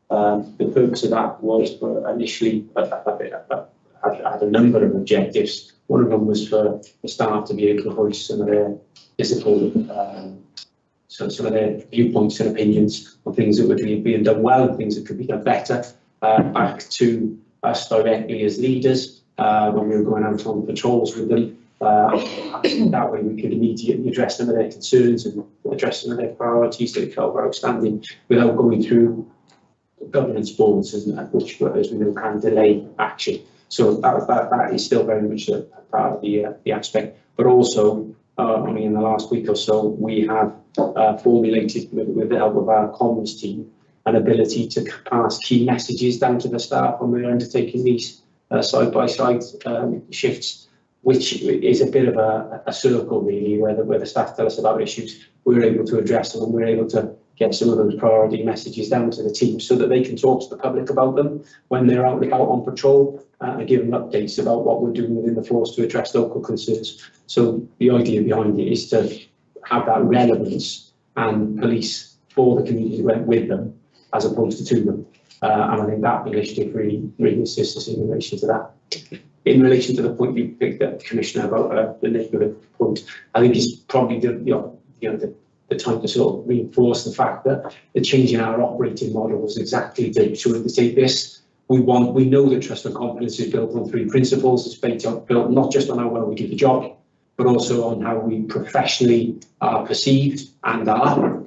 S3: the purpose of that was for initially had a number of objectives. One of them was for the staff to be able to voice some of their physical, some of their viewpoints and opinions on things that were being done well and things that could be done better. Back to us directly as leaders when we were going out on patrols with them. That way we could immediately address some of their concerns and address some of their priorities that we felt were outstanding without going through governance boards, which, as we know, can delay action. So that is still very much a part of the aspect. But also, only in the last week or so, we have formulated, with the help of our comms team, an ability to pass key messages down to the staff when we're undertaking these side-by-side shifts, which is a bit of a circle, really, where the staff tell us about issues, we're able to address them, and we're able to get some of those priority messages down to the team so that they can talk to the public about them when they're out and about on patrol, and give them updates about what we're doing within the force to address local concerns. So the idea behind it is to have that relevance and police for the community with them as opposed to them. And I think that initiative really assists us in relation to that. In relation to the point you picked up, Commissioner, about the neighbourhood point, I think it's probably the time to sort of reinforce the fact that the change in our operating model was exactly to undertake this. We know that trust and confidence is built on 3 principles. It's built not just on how well we do the job, but also on how we professionally are perceived and are,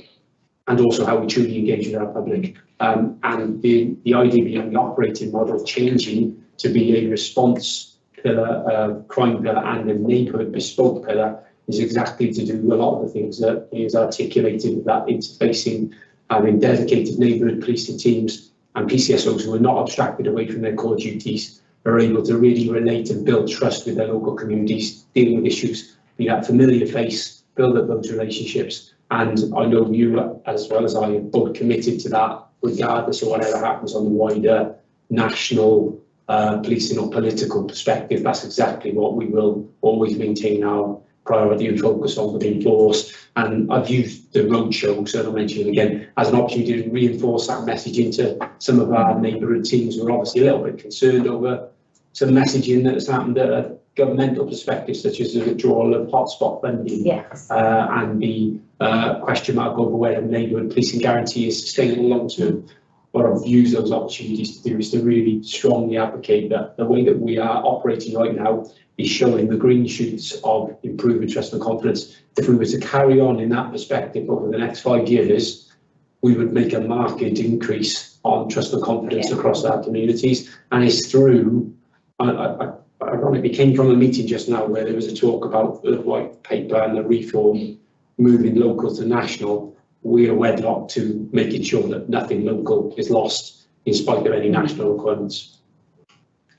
S3: and also how we truly engage with our public. And the idea behind the operating model changing to be a response pillar, crime pillar, and a neighbourhood bespoke pillar is exactly to do a lot of the things that is articulated with that interfacing, having dedicated neighbourhood policing teams and PCSOs who are not abstracted away from their core duties, are able to really relate and build trust with their local communities, dealing with issues, be that familiar face, build up those relationships. And I know you, as well as I, are both committed to that, regardless of whatever happens on the wider national policing or political perspective. That's exactly what we will always maintain our priority and focus on within force. And I've used the roadshow, so I'll mention it again, as an opportunity to reinforce that message into some of our neighbourhood teams who are obviously a little bit concerned over some messaging that has happened at a governmental perspective, such as the withdrawal of hotspot funding, and the question mark over whether neighbourhood policing guarantee is sustainable long term. What I've used those opportunities to do is to really strongly advocate that the way that we are operating right now is showing the green shoots of improving trust and confidence. If we were to carry on in that perspective over the next 5 years, we would make a marked increase on trust and confidence across our communities. And it's through, I ironically came from a meeting just now where there was a talk about the white paper and the reform moving local to national. We are wedlocked to making sure that nothing local is lost in spite of any national requirements.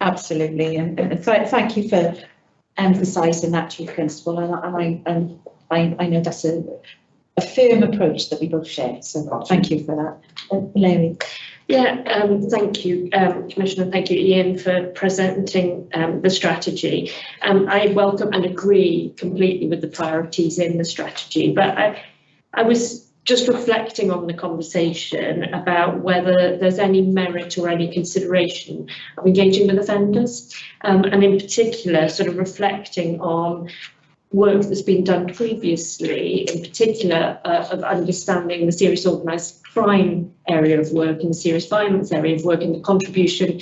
S3: Absolutely, and thank you for emphasising that, Chief Constable. And
S9: I know that's a firm approach that we both share, so thank you for that. Larry.
S4: Yeah, thank you, Commissioner. Thank you, Ian, for presenting the strategy. I welcome and agree completely with the priorities in the strategy, but I was just reflecting on the conversation about whether there's any merit or any consideration of engaging with offenders, and in particular, sort of reflecting on work that's been done previously, in particular of understanding the serious organised crime area of work and the serious violence area of work, and the contribution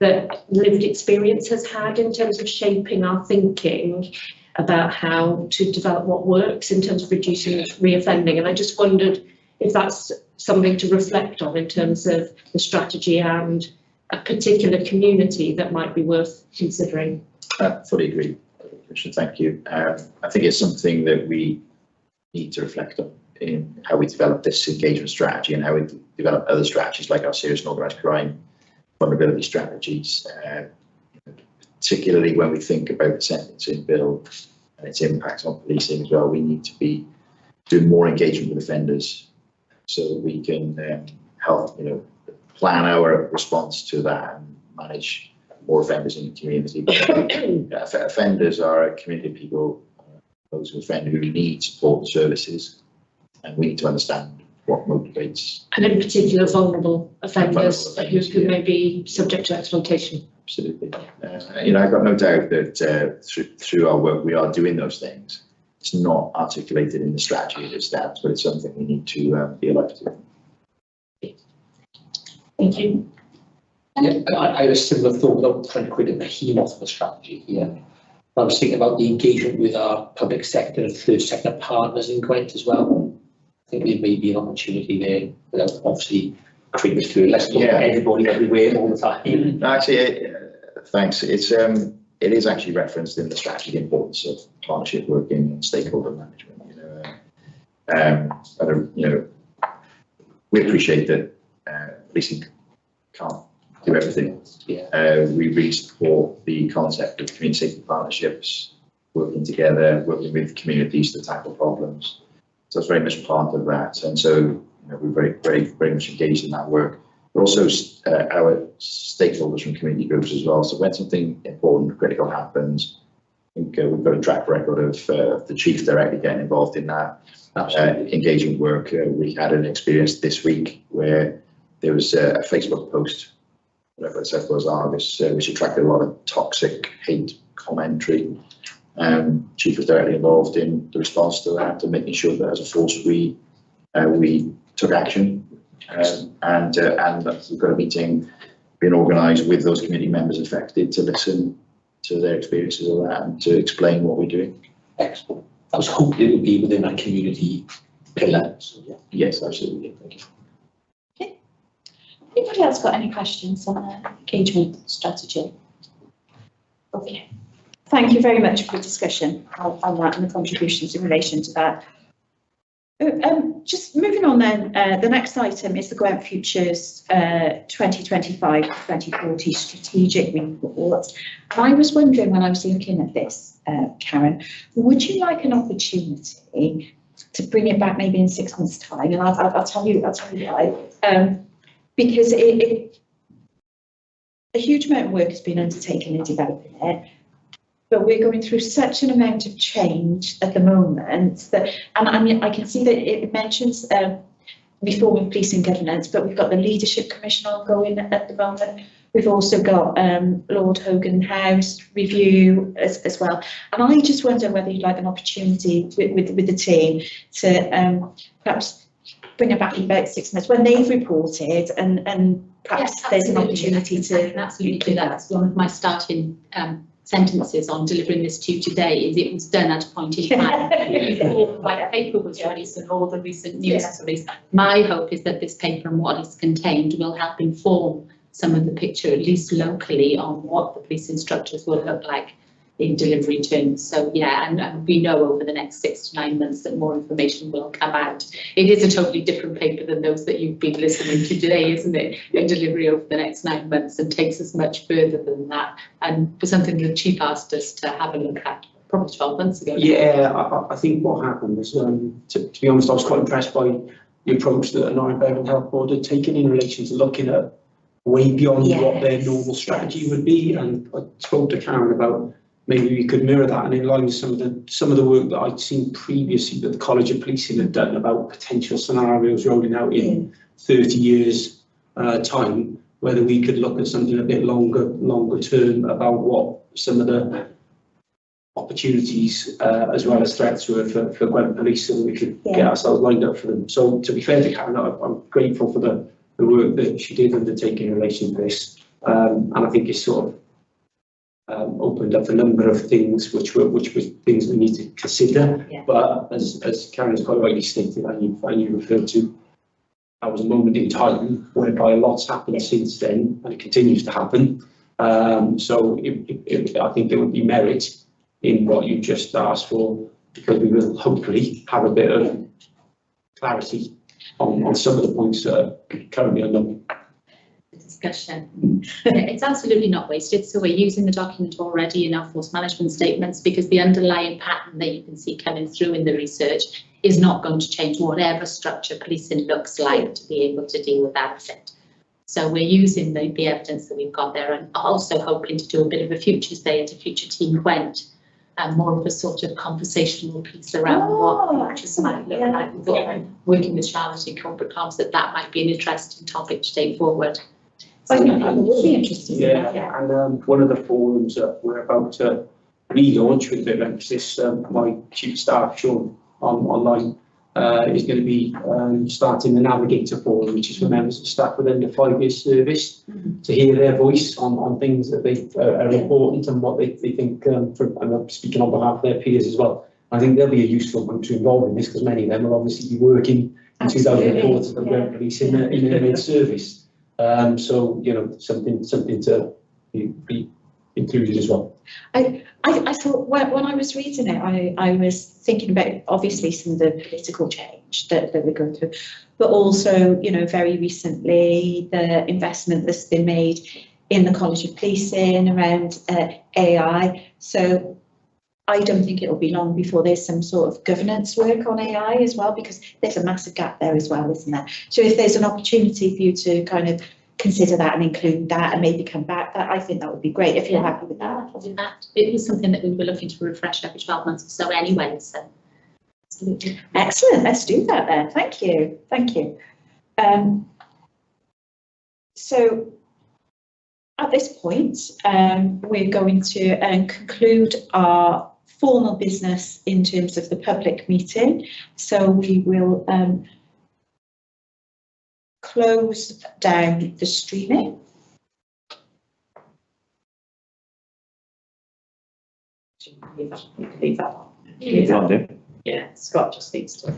S4: that lived experience has had in terms of shaping our thinking about how to develop what works in terms of reducing reoffending. And I just wondered if that's something to reflect on in terms of the strategy and a particular community that might be worth considering.
S6: Fully agree. Thank you. I think it's something that we need to reflect on in how we develop this engagement strategy and how we develop other strategies like our serious and organised crime vulnerability strategies, particularly when we think about the sentencing bill and its impact on policing as well. We need to be doing more engagement with offenders so that we can help, plan our response to that and manage more offenders in the community. Offenders are a community of people, those who offend, who need support services, and we need to understand what motivates.
S4: And in particular, vulnerable offenders who may be subject to exploitation.
S6: Absolutely. I've got no doubt that through our work we are doing those things. It's not articulated in the strategy as it stands, but it's something we need to be alive to.
S4: Thank you.
S8: Yeah, I had a similar thought without trying to create a behemoth of a strategy here. I was thinking about the engagement with our public sector and third sector partners in Gwent as well. I think there may be an opportunity there without obviously creating through. Let's talk about everybody everywhere all the time.
S6: Actually, thanks. It is actually referenced in the strategy, the importance of partnership working and stakeholder management. We appreciate that policing can't do everything.
S8: Yeah.
S6: We really support the concept of community safety partnerships, working together, working with communities to tackle problems. So it's very much part of that. And so we're very much engaged in that work. But also our stakeholders from community groups as well. So when something important, critical happens, I think we've got a track record of the chief directly getting involved in that engagement work. We had an experience this week where there was a Facebook post, whatever it said was Argus, which attracted a lot of toxic hate commentary. Chief was directly involved in the response to that and making sure that as a force we took action. And we've got a meeting being organised with those community members affected to listen to their experiences of that and to explain what we're doing.
S8: Excellent. I was hoping it would be within that community pillar. So, yeah.
S6: Yes, absolutely. Thank you.
S9: Anybody else got any questions on the engagement strategy? Okay. Thank you very much for the discussion on that and the contributions in relation to that. Just moving on then, the next item is the Gwent Futures 2025-2040 strategic report. I was wondering when I was looking at this, Karen, would you like an opportunity to bring it back maybe in 6 months' time? And I'll tell you why. Because a huge amount of work has been undertaken in developing it, but we're going through such an amount of change at the moment that, and I mean, I can see that it mentions reforming policing governance, but we've got the Leadership Commission ongoing at the moment. We've also got Lord Hogan House review as well. And I just wonder whether you'd like an opportunity with the team to perhaps bring it back in about 6 months when they've reported and perhaps
S10: yes,
S9: there's an opportunity to.
S10: I can absolutely do that. That's one of my starting sentences on delivering this to you today is it was done at a point in time before my paper was released and all the recent news was released. My hope is that this paper and what is contained will help inform some of the picture, at least locally, on what the policing structures will look like in delivery terms. So yeah, and we know over the next 6 to 9 months that more information will come out. It is a totally different paper than those that you've been listening to today, isn't it? In delivery over the next 9 months and takes us much further than that. And for something the Chief asked us to have a look at. probably 12 months ago.
S3: Yeah, I think what happened was, to be honest, I was quite impressed by the approach that the Northern Bevan Health Board had taken in relation to looking at way beyond what their
S1: Yes,
S3: normal strategy
S1: yes.
S3: would be. And I spoke to Karen about maybe we could mirror that and in line with some of the work that I'd seen previously that the College of Policing had done about potential scenarios rolling out in 30 years time, whether we could look at something a bit longer term about what some of the opportunities as well as threats were for Gwent Police, so that we could get ourselves lined up for them. So to be fair to Karen, I'm grateful for the work that she did undertake in relation to this, and I think it's sort of opened up a number of things which were things we need to consider.
S10: Yeah.
S3: But as Karen's quite rightly stated, and you referred to, that was a moment in time whereby lots happened since then, and it continues to happen. So I think there would be merit in what you just asked for, because we will hopefully have a bit of clarity on some of the points that are currently unknown.
S10: Discussion. It's absolutely not wasted. So we're using the document already in our force management statements, because the underlying pattern that you can see coming through in the research is not going to change whatever structure policing looks like to be able to deal with that effect. So we're using the evidence that we've got there, and also hoping to do a bit of a future say at a future Team Gwent, and more of a sort of conversational piece around what futures might look like. We've got working with Charlotte in corporate comms that might be an interesting topic to take forward.
S9: I think that will be interesting.
S3: Yeah, and one of the forums that we're about to relaunch with a bit of emphasis, my chief of staff, Sean, online, is going to be starting the Navigator Forum, which is for members of staff within the 5-year service, to hear their voice on things that they are important and what they think, and I'm speaking on behalf of their peers as well. I think they'll be a useful group to involve in this, because many of them will obviously be working in 2004 to the Gwent Police in their mid-service. So, you know, something to be included as well.
S1: I thought when I was reading it, I was thinking about obviously some of the political change that we're going through, but also, you know, very recently the investment that's been made in the College of Policing around AI. So I don't think it'll be long before there's some sort of governance work on AI as well, because there's a massive gap there as well, isn't there? So if there's an opportunity for you to kind of consider that and include that and maybe come back, I think that would be great if you're happy with that.
S10: It was something that we were looking to refresh every 12 months or so anyway, so absolutely.
S1: Excellent, let's do that then. Thank you. So at this point, we're going to conclude our formal business in terms of the public meeting. So we will close down the streaming.
S5: Leave that on. Yeah, Scott just needs to.